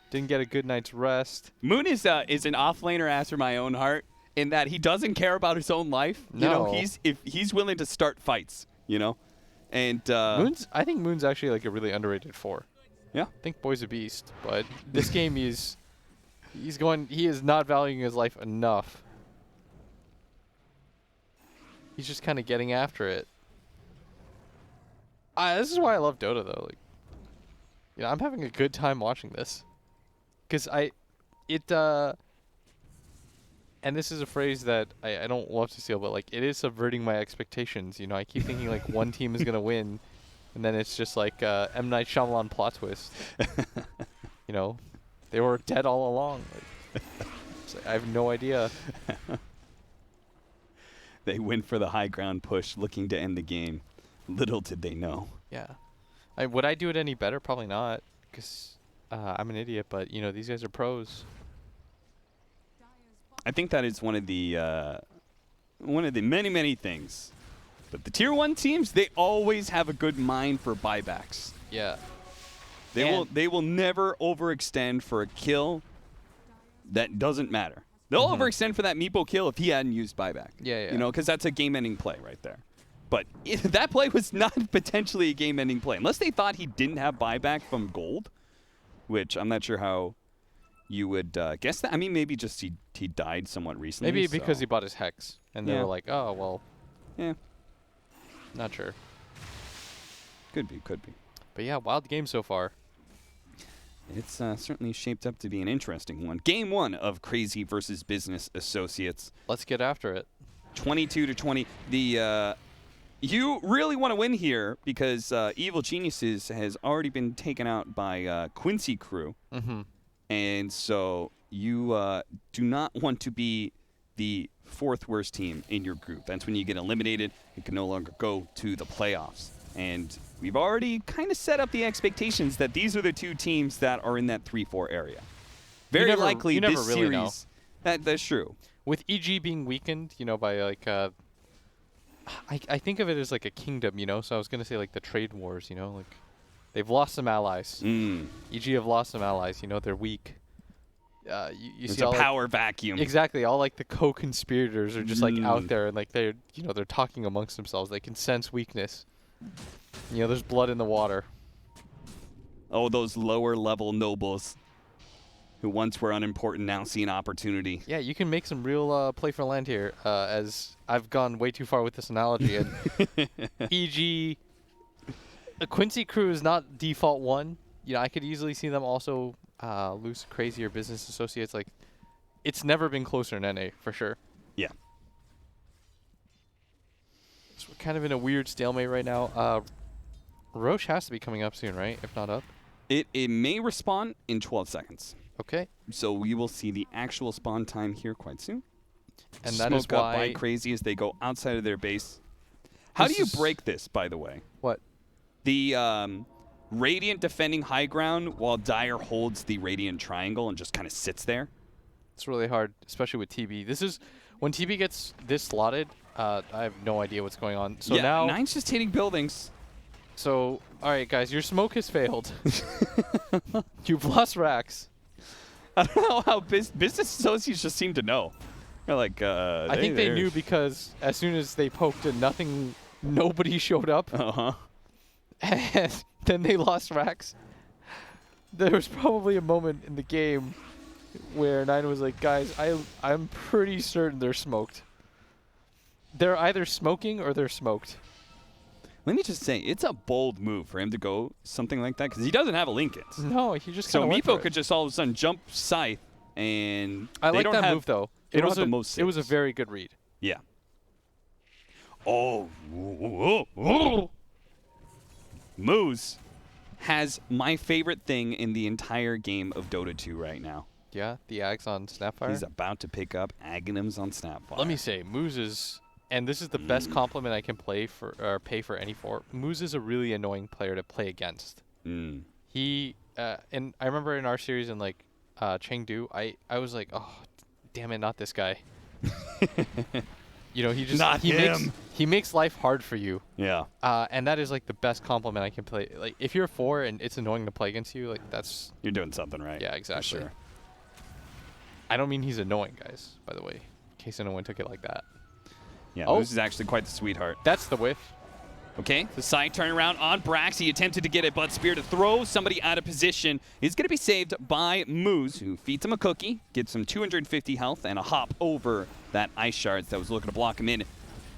Didn't get a good night's rest. Moon is an off-laner after my own heart in that he doesn't care about his own life. No. You know, he's willing to start fights, you know? And I think Moon's actually like a really underrated 4. yeah. I think Boy's a beast, but this game he is not valuing his life enough. He's just kind of getting after it. This is why I love Dota, though. Like, you know, I'm having a good time watching this, because and this is a phrase that I don't love to steal, but like it is subverting my expectations. You know, I keep thinking like one team is gonna win, and then it's just like M. Night Shyamalan plot twist. You know, they were dead all along. Like, I have no idea. They went for the high ground push, looking to end the game. Little did they know. Yeah. Would I do it any better? Probably not, because I'm an idiot. But you know, these guys are pros. I think that is one of the many things. But the tier 1 teams, they always have a good mind for buybacks. Yeah. They will never overextend for a kill that doesn't matter. They'll overextend for that Meepo kill if he hadn't used buyback. Yeah. You know, because that's a game-ending play right there. But that play was not potentially a game-ending play. Unless they thought he didn't have buyback from gold, which I'm not sure how you would guess that. I mean, maybe just he died somewhat recently. Maybe because he bought his Hex, and they Yeah. were like, oh, well, Yeah, not sure. could be. But yeah, wild game so far. It's certainly shaped up to be an interesting one. Game 1 of Crazy versus Business Associates. Let's get after it. 22-20. You really want to win here because Evil Geniuses has already been taken out by Quincy Crew. Mm-hmm. And so you do not want to be the 4th worst team in your group. That's when you get eliminated and can no longer go to the playoffs. And we've already kind of set up the expectations that these are the 2 teams that are in that 3-4 area. Very likely you never this really know. series. That's true. With EG being weakened, you know, by like, I think of it as like a kingdom, you know. So I was gonna say like the trade wars, you know, like they've lost some allies. EG have lost some allies. You know, they're weak. You It's see a all power vacuum. Exactly. All like the co-conspirators are just like out there, and like they're talking amongst themselves. They can sense weakness. You know, there's blood in the water. Oh, those lower level nobles who once were unimportant now see an opportunity. Yeah, you can make some real play for land here, as I've gone way too far with this analogy. And EG, the Quincy Crew is not default 1. You know, I could easily see them also lose Crazy or Business Associates. Like, it's never been closer in NA, for sure. Yeah. So we're kind of in a weird stalemate right now. Roche has to be coming up soon, right? If not up. It may respawn in 12 seconds. Okay. So we will see the actual spawn time here quite soon. And that is Smoke up why by Crazy as they go outside of their base. How do you break this, by the way? What? The Radiant defending high ground while Dire holds the Radiant triangle and just kind of sits there. It's really hard, especially with TB. This is when TB gets this slotted. I have no idea what's going on. So yeah, now Nine's just hitting buildings. So, all right, guys, your smoke has failed. You've lost racks. I don't know how business associates just seem to know. They're like, I think they knew because as soon as they poked and nobody showed up. And then they lost racks. There was probably a moment in the game where Nine was like, guys, I'm pretty certain they're smoked. They're either smoking or they're smoked. Let me just say, it's a bold move for him to go something like that because he doesn't have a Lincolns. No, he just So kind of Meepo could just all of a sudden jump Scythe, and I they like don't that have, move though. They It don't was have a the most it was a saves. very good read. Yeah. Oh. Moose has my favorite thing in the entire game of Dota 2 right now. Yeah, the Ags on Snapfire. He's about to pick up Aghanims on Snapfire. Let me say, Moose is, and this is the best compliment I can pay for any for. Moose is a really annoying player to play against. He and I remember in our series in like Chengdu, I was like, oh, damn it, not this guy. You know, he just Not him. He makes life hard for you. Yeah. And that is like the best compliment I can play. Like if you're a 4 and it's annoying to play against you, like that's You're doing something right. yeah, exactly. For sure. I don't mean he's annoying, guys, by the way, in case anyone took it like that. Yeah, Oh. Moose is actually quite the sweetheart. That's the whiff. Okay, the side turnaround on Brax. He attempted to get a Blood Spear to throw somebody out of position. He's going to be saved by Moose, who feeds him a cookie, gets him 250 health, and a hop over that Ice Shards that was looking to block him in.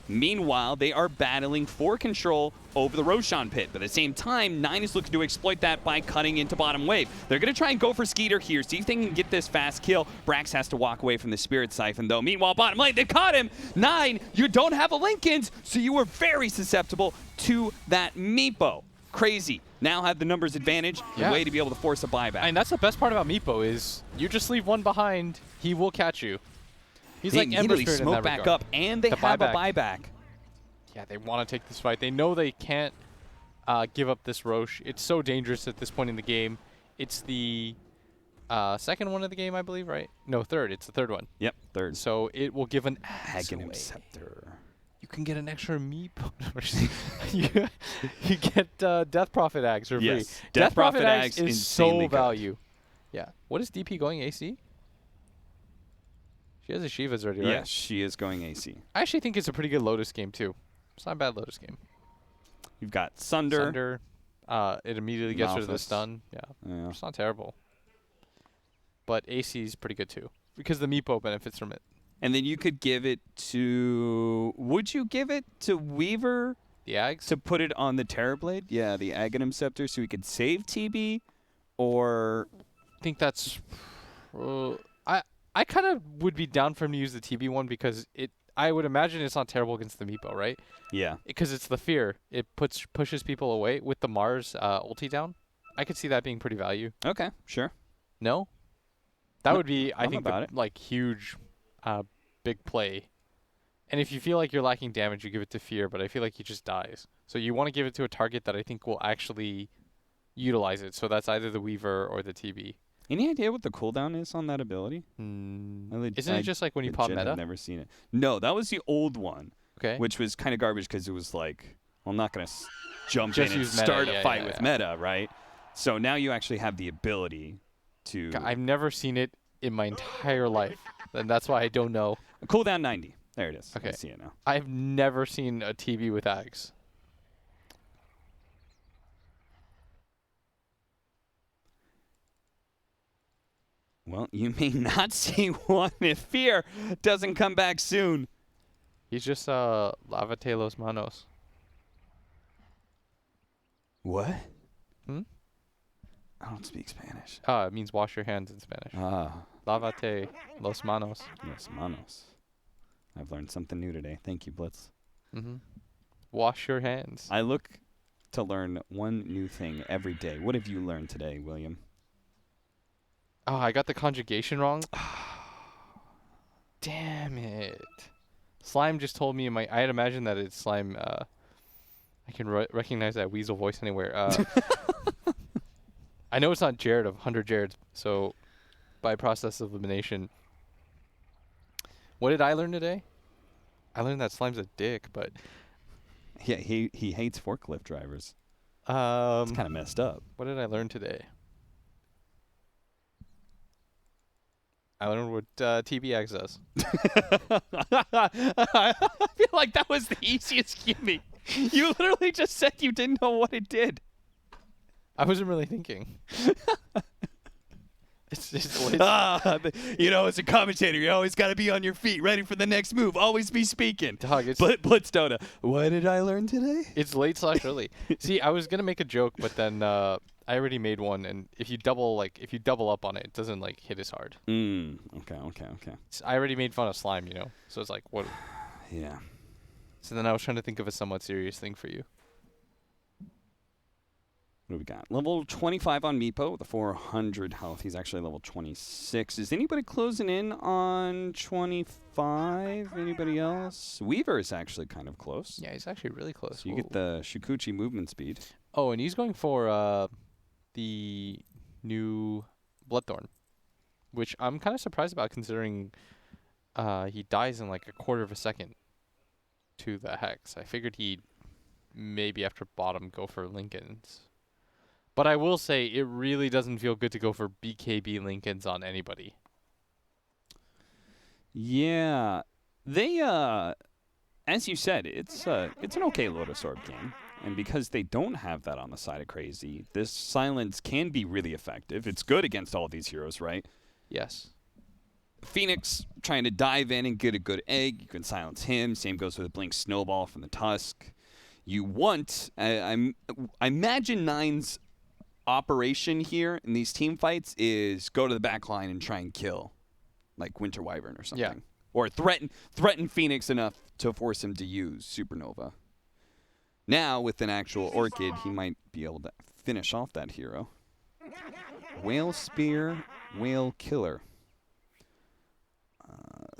Meanwhile, they are battling for control over the Roshan pit. But at the same time, 9 is looking to exploit that by cutting into bottom wave. They're going to try and go for Skeeter here, see if they can get this fast kill. Brax has to walk away from the Spirit Siphon, though. Meanwhile, bottom lane, they caught him. 9, you don't have a Lincolns, so you were very susceptible to that Meepo. Crazy. Now have the numbers advantage, Yeah. the way to be able to force a buyback. And that's the best part about Meepo is you just leave one behind, he will catch you. He's like Ember immediately Spirit in smoke that back regard. up, and they The have buyback. a buyback. Yeah, they want to take this fight. They know they can't give up this Roche. It's so dangerous at this point in the game. It's the second one of the game, I believe, right? No, third. It's the third one. Yep, third. So it will give an axe Aghanim away. Scepter. You can get an extra Meepo. you get Death Prophet Axe for Yes. free. Death Prophet Axe, is insanely so good. value. Yeah. What is DP going AC? She has a Shivas already, right? Yes, she is going AC. I actually think it's a pretty good Lotus game, too. It's not a bad Lotus game. You've got Sunder. Sunder. It immediately gets rid of the Malphus. stun. Yeah. Yeah. It's not terrible. But AC is pretty good, too. Because the Meepo benefits from it. And then you could give it to... Would you give it to Weaver The Ags? to put it on the Terrorblade? Yeah, the Aghanim Scepter, so he could save TB? Or... I think that's... I kind of would be down for him to use the TB one because I would imagine it's not terrible against the Meepo, right? Yeah. Because it's the fear. It pushes people away with the Mars ulti down. I could see that being pretty value. Okay, sure. No? That No, would be, I I'm think, about it. like, huge, big play. And if you feel like you're lacking damage, you give it to fear, but I feel like he just dies. So you want to give it to a target that I think will actually utilize it. So that's either the Weaver or the TB. Any idea what the cooldown is on that ability? Isn't it just like when you pop legit have meta? never seen it. No, that was the old one, Okay. which was kind of garbage because it was like, well, I'm not going to jump Just in and use meta, start yeah, a fight yeah, with yeah. meta, right? So now you actually have the ability to... I've never seen it in my entire life, and that's why I don't know. Cooldown 90. There it is. Okay. I see it now. I've never seen a TB with Ags. Well, you may not see one if Fear doesn't come back soon. He's just lavate los manos. What? Hmm? I don't speak Spanish. It means wash your hands in Spanish. Ah, Lavate los manos. los manos. I've learned something new today. Thank you, Blitz. Wash your hands. I look to learn one new thing every day. What have you learned today, William? Oh, I got the conjugation wrong. Damn it. Slime just told me I had imagined that it's slime. I can recognize that weasel voice anywhere. I know it's not Jared of 100 Jareds, so by process of elimination. What did I learn today? I learned that slime's a dick, but Yeah, he hates forklift drivers. It's kind of messed up. what did I learn today? I learned what TBX does. I feel like that was the easiest gimme. You literally just said you didn't know what it did. I wasn't really thinking. It's just As a commentator, you always got to be on your feet, ready for the next move. Always be speaking. Dog, it's Blitzdota. What did I learn today? it's late/early. See, I was gonna make a joke, but then I already made one, and if you double up on it, it doesn't like hit as hard. Okay. I already made fun of slime, so it's like what? Yeah. So then I was trying to think of a somewhat serious thing for you. What do we got? Level 25 on Meepo with a 400 health. He's actually level 26. Is anybody closing in on 25? Anybody else? Weaver is actually kind of close. Yeah, he's actually really close. So you get the Shukuchi movement speed. Oh, and he's going for the new Bloodthorn, which I'm kind of surprised about considering he dies in like a quarter of a second to the Hex. I figured he'd maybe after bottom go for Lincolns. But I will say it really doesn't feel good to go for BKB Lincolns on anybody. Yeah. They as you said, it's an okay Lotus Orb game. And because they don't have that on the side of Crazy, this silence can be really effective. It's good against all of these heroes, right? Yes. Phoenix trying to dive in and get a good egg. You can silence him. Same goes with Blink Snowball from the Tusk. You want, I imagine Nine's operation here in these team fights is go to the back line and try and kill, like Winter Wyvern or something. Yeah. Or threaten Phoenix enough to force him to use Supernova. Now, with an actual Orchid, he might be able to finish off that hero. Whale Spear, Whale Killer.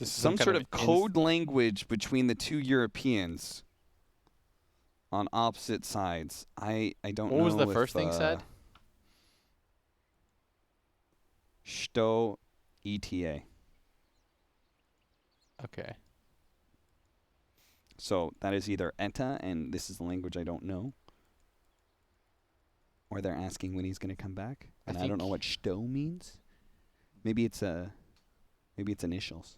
Some sort of code language between the two Europeans on opposite sides. I don't know. What was the first thing said? Sto ETA. Okay. So that is either ETA, and this is the language I don't know, or they're asking when he's going to come back, and I don't know what Sto means. Maybe it's initials.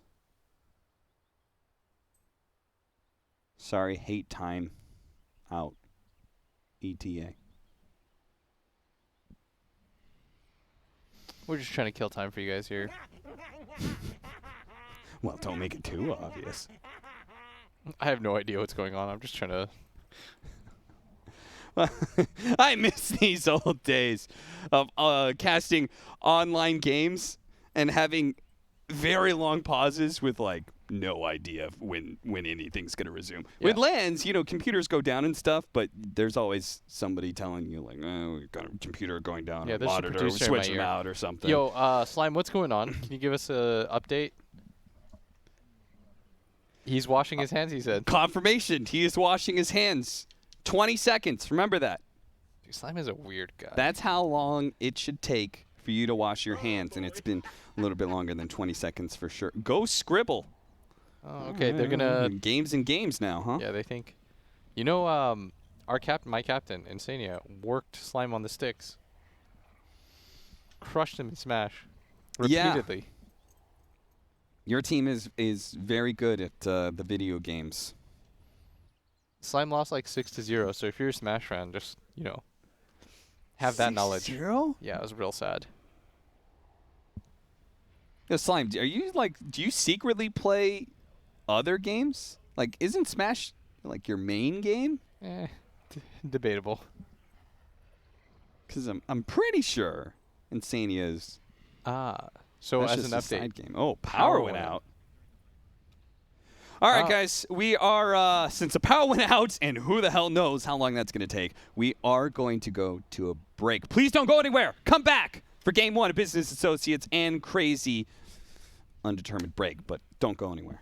Sorry, hate time. Out. ETA. We're just trying to kill time for you guys here. Well, don't make it too obvious. I have no idea what's going on. I'm just trying to... I miss these old days of casting online games and having very long pauses with like no idea of when anything's going to resume. Yeah. With LANs, computers go down and stuff, but there's always somebody telling you like, oh, we've got a computer going down, Yeah, or there's a monitor, producer in my switch them ear. out or something. Yo, Slime, what's going on? Can you give us a update? He's washing his hands, he said. Confirmation, he is washing his hands. 20 seconds, remember that. Dude, Slime is a weird guy. That's how long it should take for you to wash your hands, and it's been a little bit longer than 20 seconds for sure. Go Scribble. Oh, okay, they're gonna... Games and games now, huh? Yeah, they think... my captain, Insania, worked Slime on the sticks. Crushed him in Smash. Repeatedly. Yeah. Your team is very good at the video games. Slime lost like 6-0, so if you're a Smash fan, just, have that knowledge. 6-0? Yeah, it was real sad. Yo, Slime, do you secretly play other games? Like, isn't Smash like your main game? Debatable. Because I'm pretty sure Insania is. So That's as just an a update, side game. Oh, power went out. All right, guys, we are, since the power went out, and who the hell knows how long that's going to take, we are going to go to a break. Please don't go anywhere. Come back for Game 1 of Business Associates and Crazy Undetermined Break, but don't go anywhere.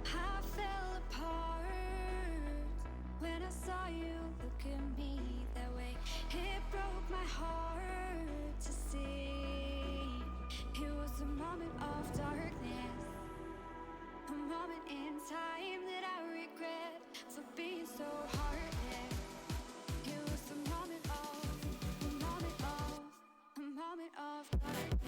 I fell apart when I saw you look at me that way. It broke my heart to see. It was a moment of darkness, a moment in time that I regret for being so heartless. It was a moment of darkness. Moment of darkness.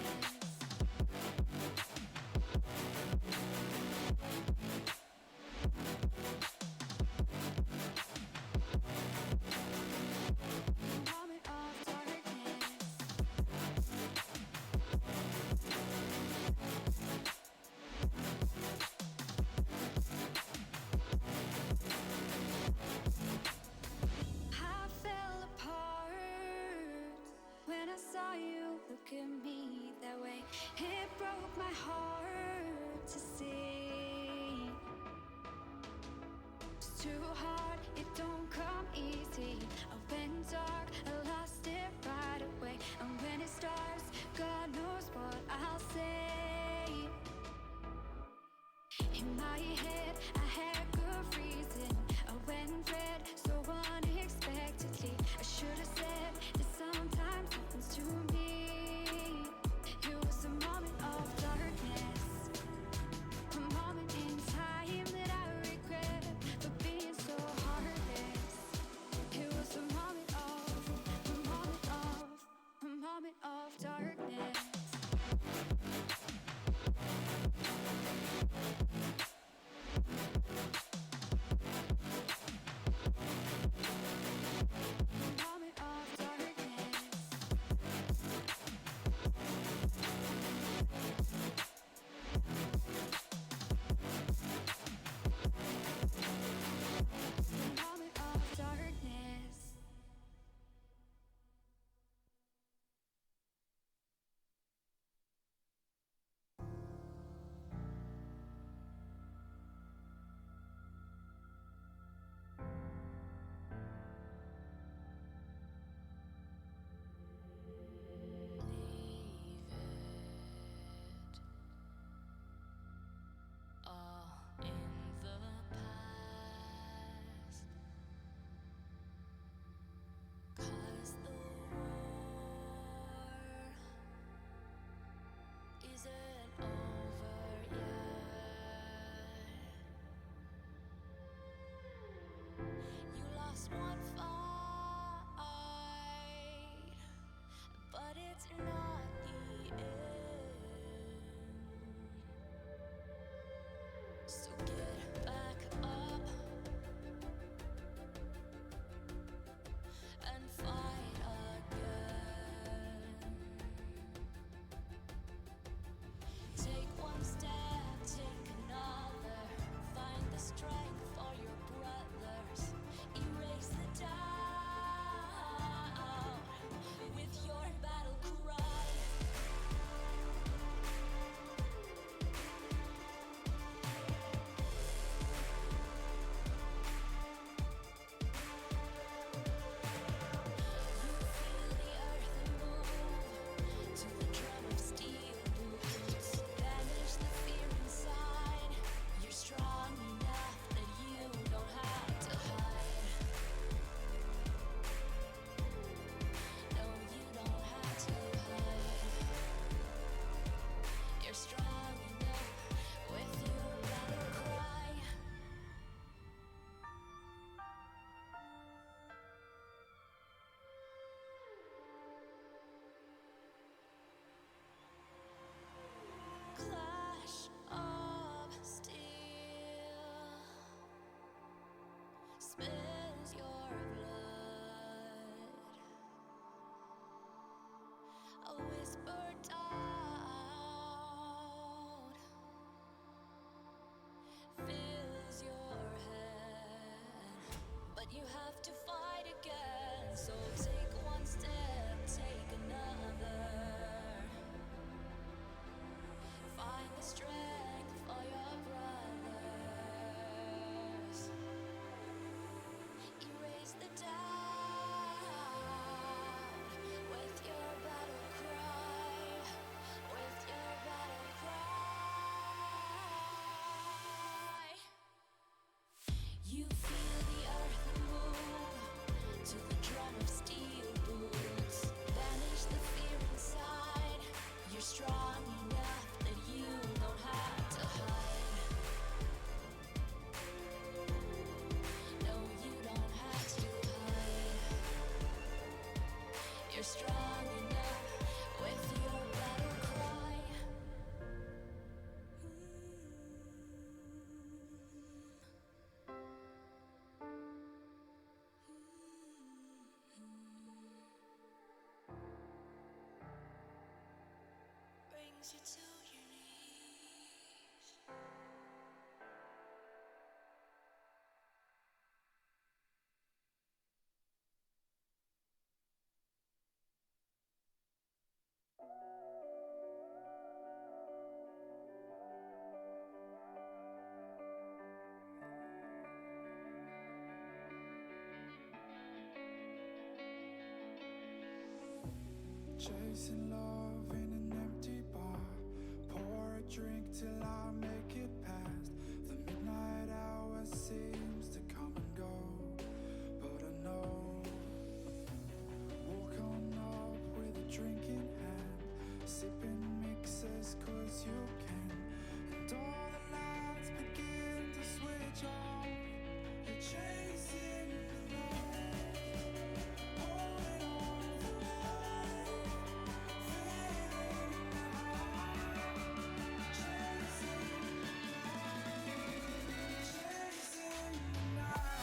I fell apart when I saw you look at me that way. It broke my heart to see. It's too hard, it don't come easy. I went dark, I lost it right away. And when it starts, God knows what I'll say. In my head, I had good reason. I went red so unexpectedly. I should have said that sometimes happens to me. It was a moment of darkness, a moment in time that I regret for being so heartless. It was a moment of darkness. Chasing love in an empty bar. Pour a drink till I make it past. The midnight hour seems to come and go, but I know. Walk on up with a drink in hand, sipping mixes cause you can. And all the lights begin to switch off. You're chasing the light, holding on for life, fading the high, chasing the night,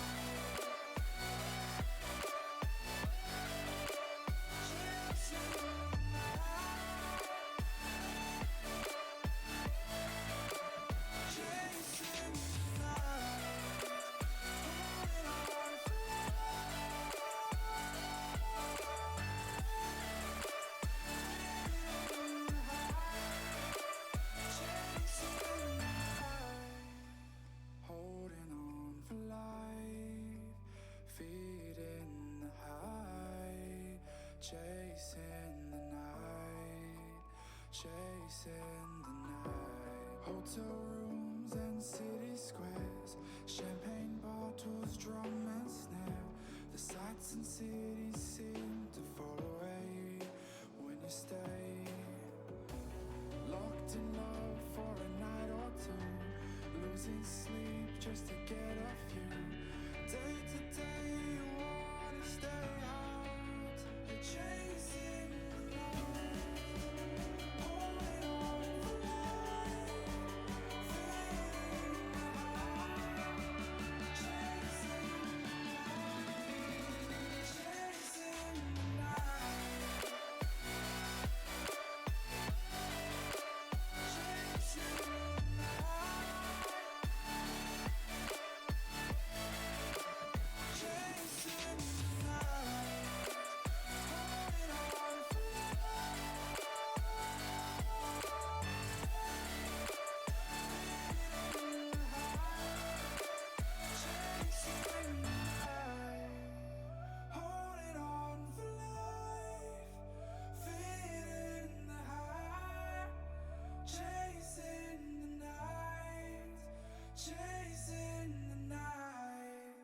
chasing the night, chasing the night, chasing the night, holding on for holding on for life, feeding the high, chasing the night, chasing the night. Hotel rooms and city squares, champagne bottles, drum and snare. The sights and cities seem to fall away when you stay. Locked in love for a night or two, losing sleep just to get off you. Day to day you wanna stay out. You're chasing the light, holding on for life, fading the high, chasing the night, chasing the night, chasing the night, chasing the night, holding on for life, fading the high, chasing the night, chasing the night.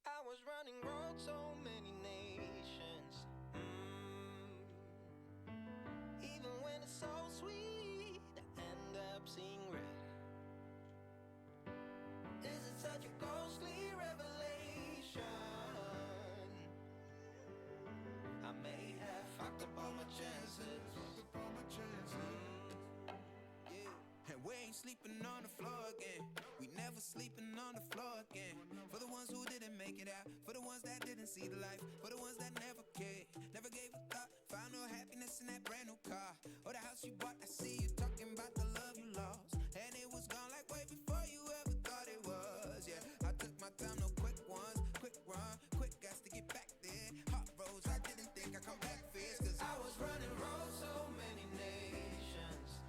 I was running road so many nations. Even when it's so sweet, I end up seeing red. Is it such a ghostly revelation? I may have fucked up all my chances. And we ain't sleeping on the floor again. We never sleeping on the floor again. For the ones who didn't make it out, for the ones that didn't see the life, for the ones that never cared, never gave a thought, found no happiness in that brand new car or the house you bought. I see you talking about the love you lost, and it was gone like way before you ever thought it was. Yeah, I took my time, no quick ones, quick run, quick gas to get back there. Hot roads, I didn't think I'd come back fierce, cause I was running road so many nations.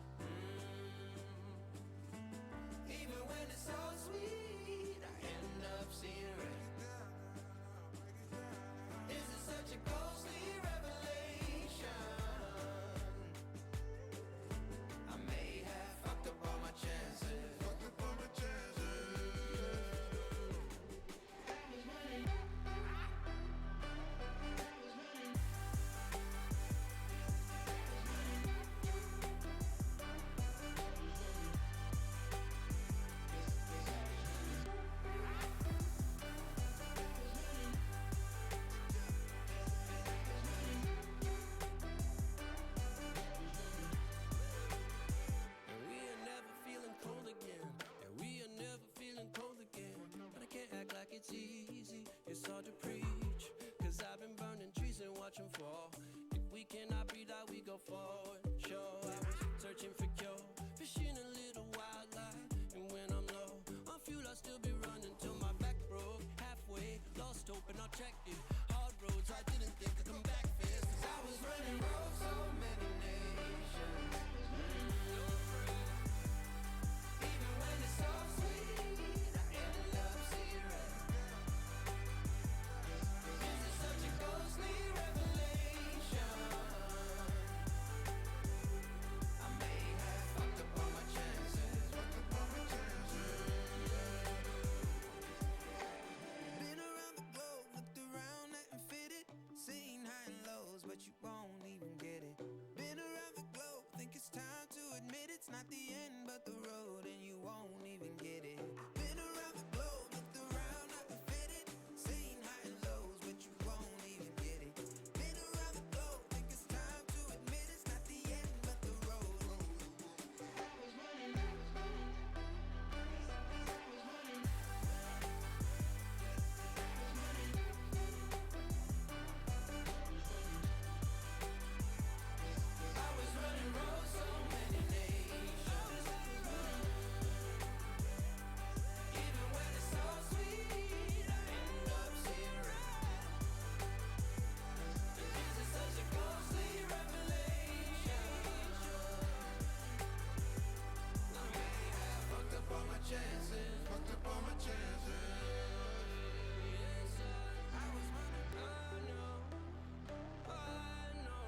Even when it's so sweet, I end up seeing red. Is it such a ghostly revelation? I may have fucked up all my chances. And we are never feeling cold again. And we are never feeling cold again. But I can't act like it's easy. It's hard to preach. Cause I've been burning trees and watching searching for. If we cannot breathe out, we go forward. Sure, I was searching for cure, fishing a little wildlife. And when I'm low on fuel, I'll still be running till my back broke. Halfway, lost hope and I'll check it. Hard roads, I didn't think I'd come back fast. 'Cause I was running roads, so many nations. Even when it's so sweet, I ended up zero. Is it such a ghostly revelation? I may have fucked up all my chances. Been around the globe, looked around, nothing fitted. Seen high and lows, but you won't even get it. Been around the globe, think it's time to admit it's not the end, but the road, and you won't even get it. Been around the globe, looked around, nothing fitted. Seen high and lows, but you won't even get it. Been around the globe, think it's time to admit it's not the end, but the road. I was running roads, so many nations. Even when it's so sweet, I end up zero. Is it such a ghostly revelation? I may have fucked up all my chances. Fucked up all my chances. Yes, I was running. I know. I know.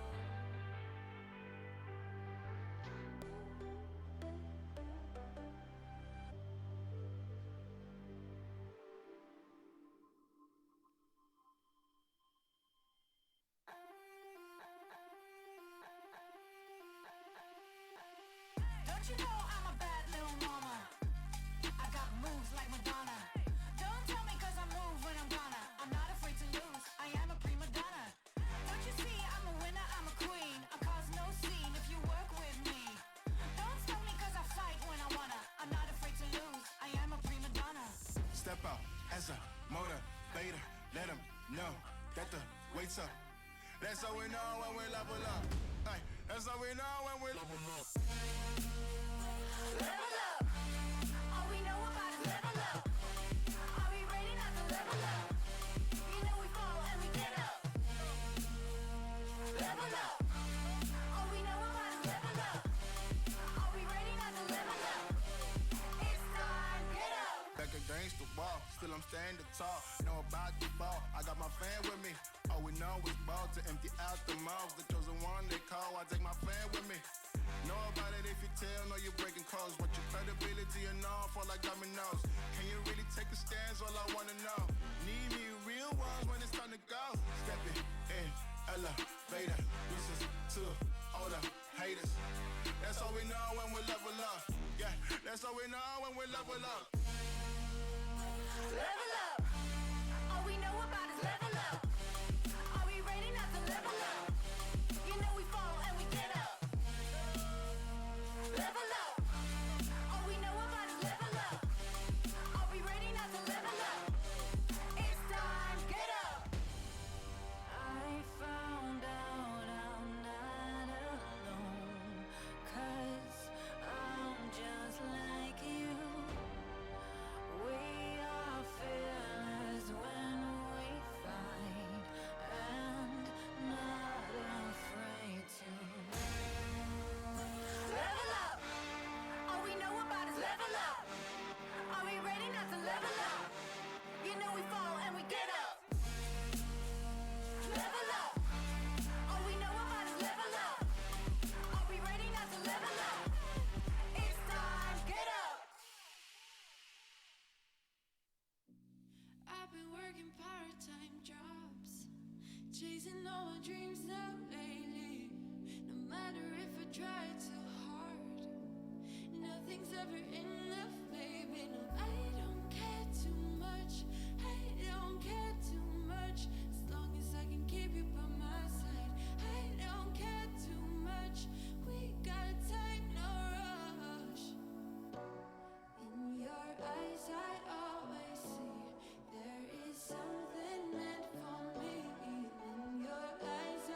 Don't you know I'm a bad little mama? I got moves like Madonna. Don't tell me 'cause I move when I'm gonna. I'm not afraid to lose, I am a prima donna. Don't you see I'm a winner, I'm a queen. I cause no scene if you work with me. Don't stop me 'cause I fight when I wanna. I'm not afraid to lose, I am a prima donna. Step out as a motivator. Let them know that the weight's up. That's how we know when we level up. Hey, that's how we know when we level up. Level up. All we know about is level up. Are we ready not to level up? You know we fall and we get up. Level up. All we know about is level up. Are we ready not to level up? It's time, get up. Back against the wall, still I'm standing tall. Know about the ball, I got my fan with me. All we know is ball to empty out the mouth. The chosen one they call, I take my fan with me. Know about it if you tell, know you're breaking codes. What your credibility and all fall like dominoes. Can you really take a stance? All I wanna know. Need me real ones when it's time to go. Stepping in, elevator. Listen to all the haters. That's all we know when we level up. Yeah, that's all we know when we level up. Level up. All we know about is level up. Are we ready not to level up? You know we fall and we get up. Level up. All we know about is level up. Are we ready not to level up? It's time, get up. I found out I'm not alone. 'Cause I'm just like you. We are fearless when we fight and not afraid to level up. All we know about is level up. Are we ready not to level up? You know we fall and we get up. Level up. All we know about is level up. Are we ready not to level up? It's time, get up. I've been working part-time jobs, chasing all my dreams now lately. No matter if I try too hard, nothing's ever enough, baby. No, I don't care too much. I don't care too much. As long as I can keep you by my side. I don't care too much. We got time, no rush. In your eyes, I always see there is something meant for me. In your eyes,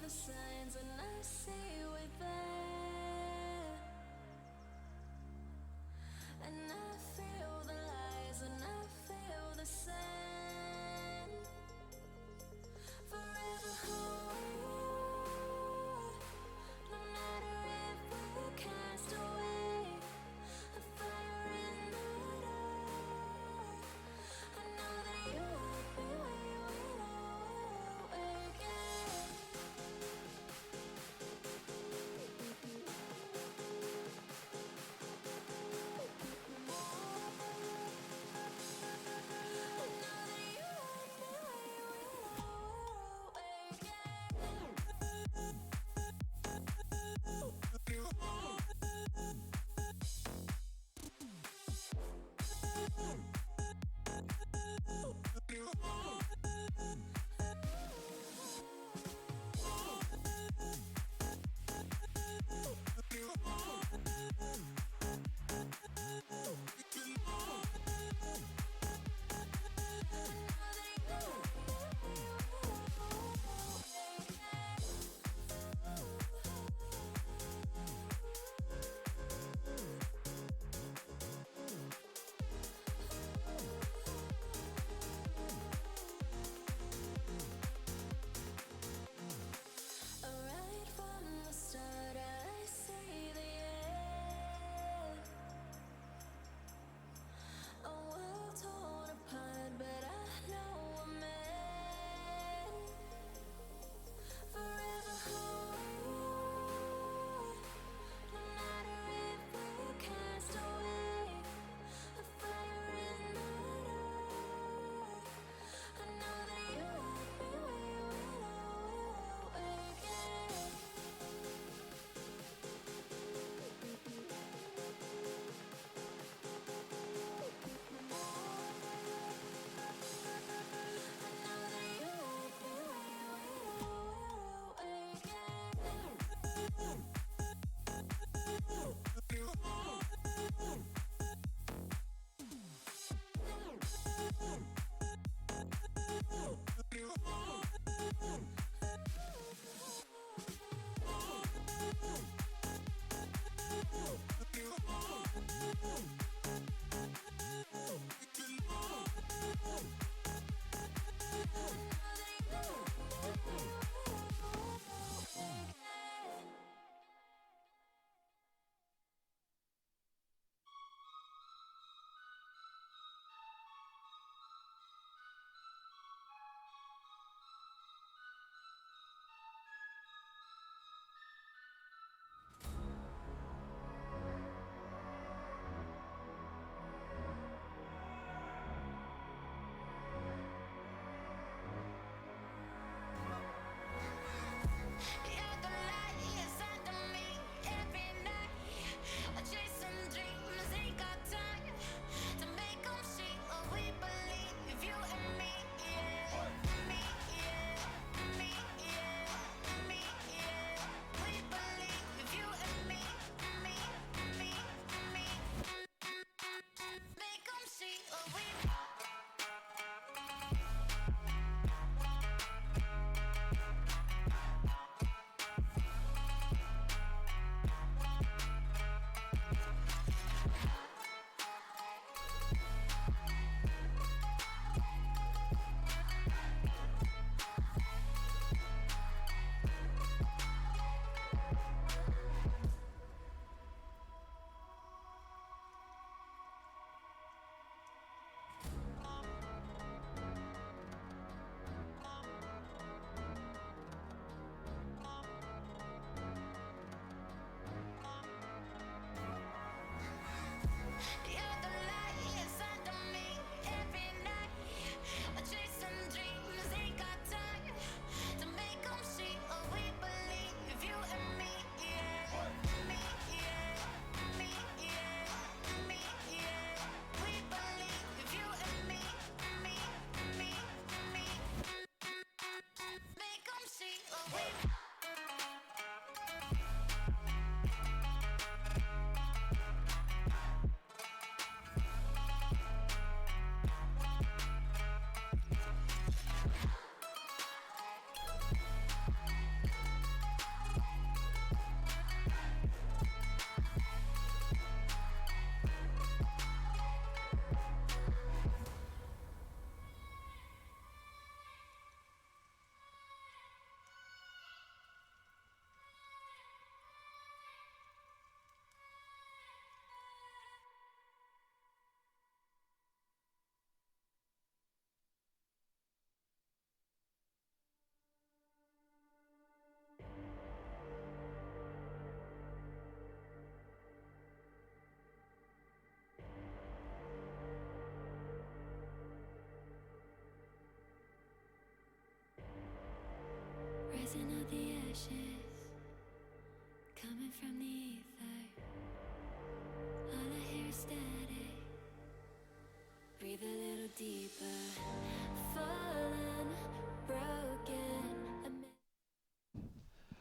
the signs and I see we're there. And I feel the lies and I feel the sand. Forever who we are, no matter if we're cast away. A fire in the dark. I know that you won't be where we know we're again.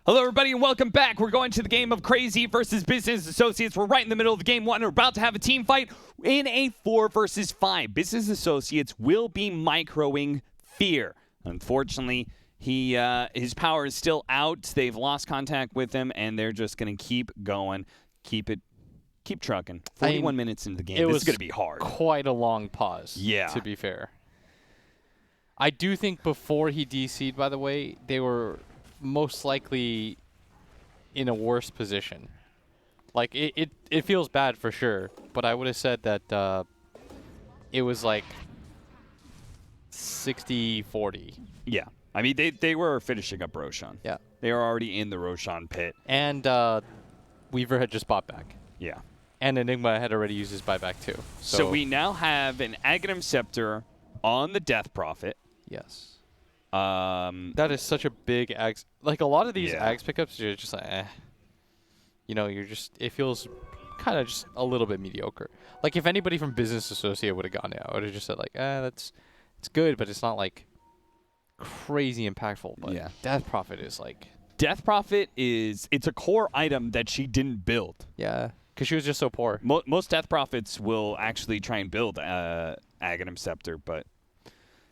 Hello, everybody, and welcome back. We're going to the game of Crazy versus Business Associates. We're right in the middle of game 1. We're about to have a team fight in a 4 versus 5. Business Associates will be microing Fear. Unfortunately, his power is still out. They've lost contact with him, and they're just going to keep going, keep trucking. 41 minutes into the game. This is going to be hard. Quite a long pause. Yeah. To be fair, I do think before he DC'd, by the way, they were most likely in a worse position. Like, it feels bad for sure, but I would have said that it was like 60-40. Yeah. I mean, they were finishing up Roshan. Yeah. They were already in the Roshan pit. And Weaver had just bought back. Yeah. And Enigma had already used his buyback too. So we now have an Aghanim Scepter on the Death Prophet. Yes. That is such a big Ags. Like, a lot of these Yeah. Ags pickups, you're just like, eh. You know, it feels kind of just a little bit mediocre. Like, if anybody from Business Associate would have gone out, I would have just said, like, it's good, but it's not, like, crazy impactful. But Yeah. Death Prophet is, like... Death Prophet it's a core item that she didn't build. Yeah, because she was just so poor. Most Death Prophets will actually try and build Aghanim Scepter, but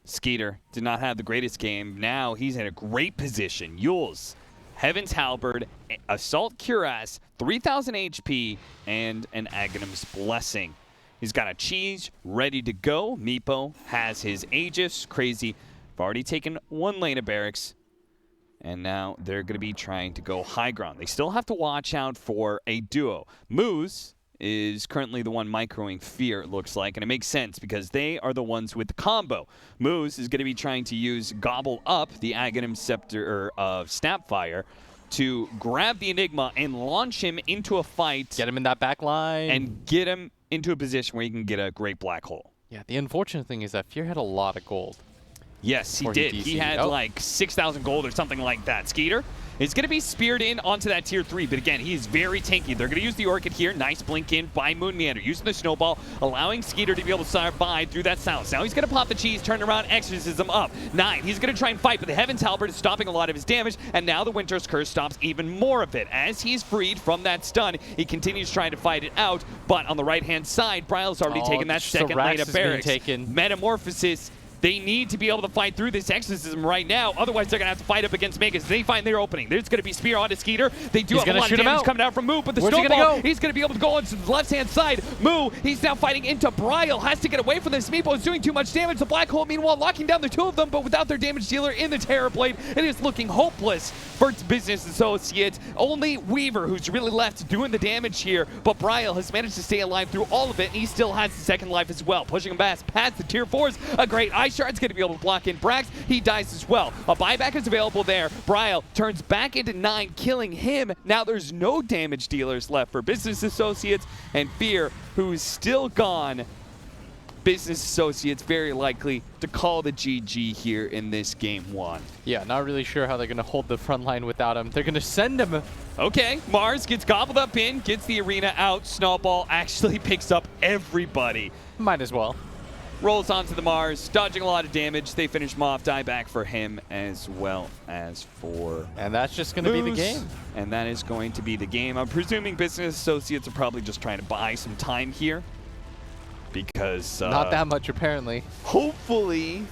Skeeter did not have the greatest game. Now he's in a great position. Yules, Heaven's Halberd, Assault Cuirass, 3,000 HP, and an Aghanim's Blessing. He's got a cheese ready to go. Meepo has his Aegis. Crazy. I've already taken one lane of barracks, and now they're going to be trying to go high ground. They still have to watch out for a duo. Moose is currently the one microing Fear, it looks like, and it makes sense because they are the ones with the combo. Moose is going to be trying to use Gobble Up, the Aghanim Scepter of Snapfire, to grab the Enigma and launch him into a fight. Get him in that back line. And get him into a position where he can get a great black hole. Yeah, the unfortunate thing is that Fear had a lot of gold. Yes, he Or did. he He DC'd. had Oh. like 6,000 gold or something like that. Skeeter is going to be speared in onto that tier 3, but again, he is very tanky. They're going to use the Orchid here. Nice blink in by Moon Meander, using the snowball, allowing Skeeter to be able to survive through that silence. Now he's going to pop the cheese, turn around, Exorcism up. 9, he's going to try and fight, but the Heaven's Halberd is stopping a lot of his damage, and now the Winter's Curse stops even more of it. As he's freed from that stun, he continues trying to fight it out, but on the right-hand side, Bryle's already taken that second lane of barracks. Metamorphosis. They need to be able to fight through this Exorcism right now. Otherwise, they're going to have to fight up against Megas. They find their opening. There's going to be Spear onto Skeeter. They do have a lot of damage coming out from Moo, but the snowball, he's going to be able to go onto the left-hand side. Moo, he's now fighting into Bryle. Has to get away from this. Meepo is doing too much damage. The Black Hole, meanwhile, locking down the two of them, but without their damage dealer in the Terror Blade, it is looking hopeless for Business Associates. Only Weaver, who's really left doing the damage here, but Bryle has managed to stay alive through all of it, and he still has the second life as well. Pushing him past the tier 4s. A great Ice Shard's going to be able to block in Brax. He dies as well. A buyback is available there. Bryle turns back into 9, killing him. Now there's no damage dealers left for Business Associates, and Fear, who is still gone. Business Associates very likely to call the GG here in this game 1. Yeah, not really sure how they're going to hold the front line without him. They're going to send him. Okay, Mars gets gobbled up in, gets the arena out. Snowball actually picks up everybody. Might as well. Rolls onto the Mars, dodging a lot of damage. They finish him off. Die back for him as well as for And that's just going to be the Moose. game. And that is going to be the game. I'm presuming Business Associates are probably just trying to buy some time here. Because Not that much, apparently. hopefully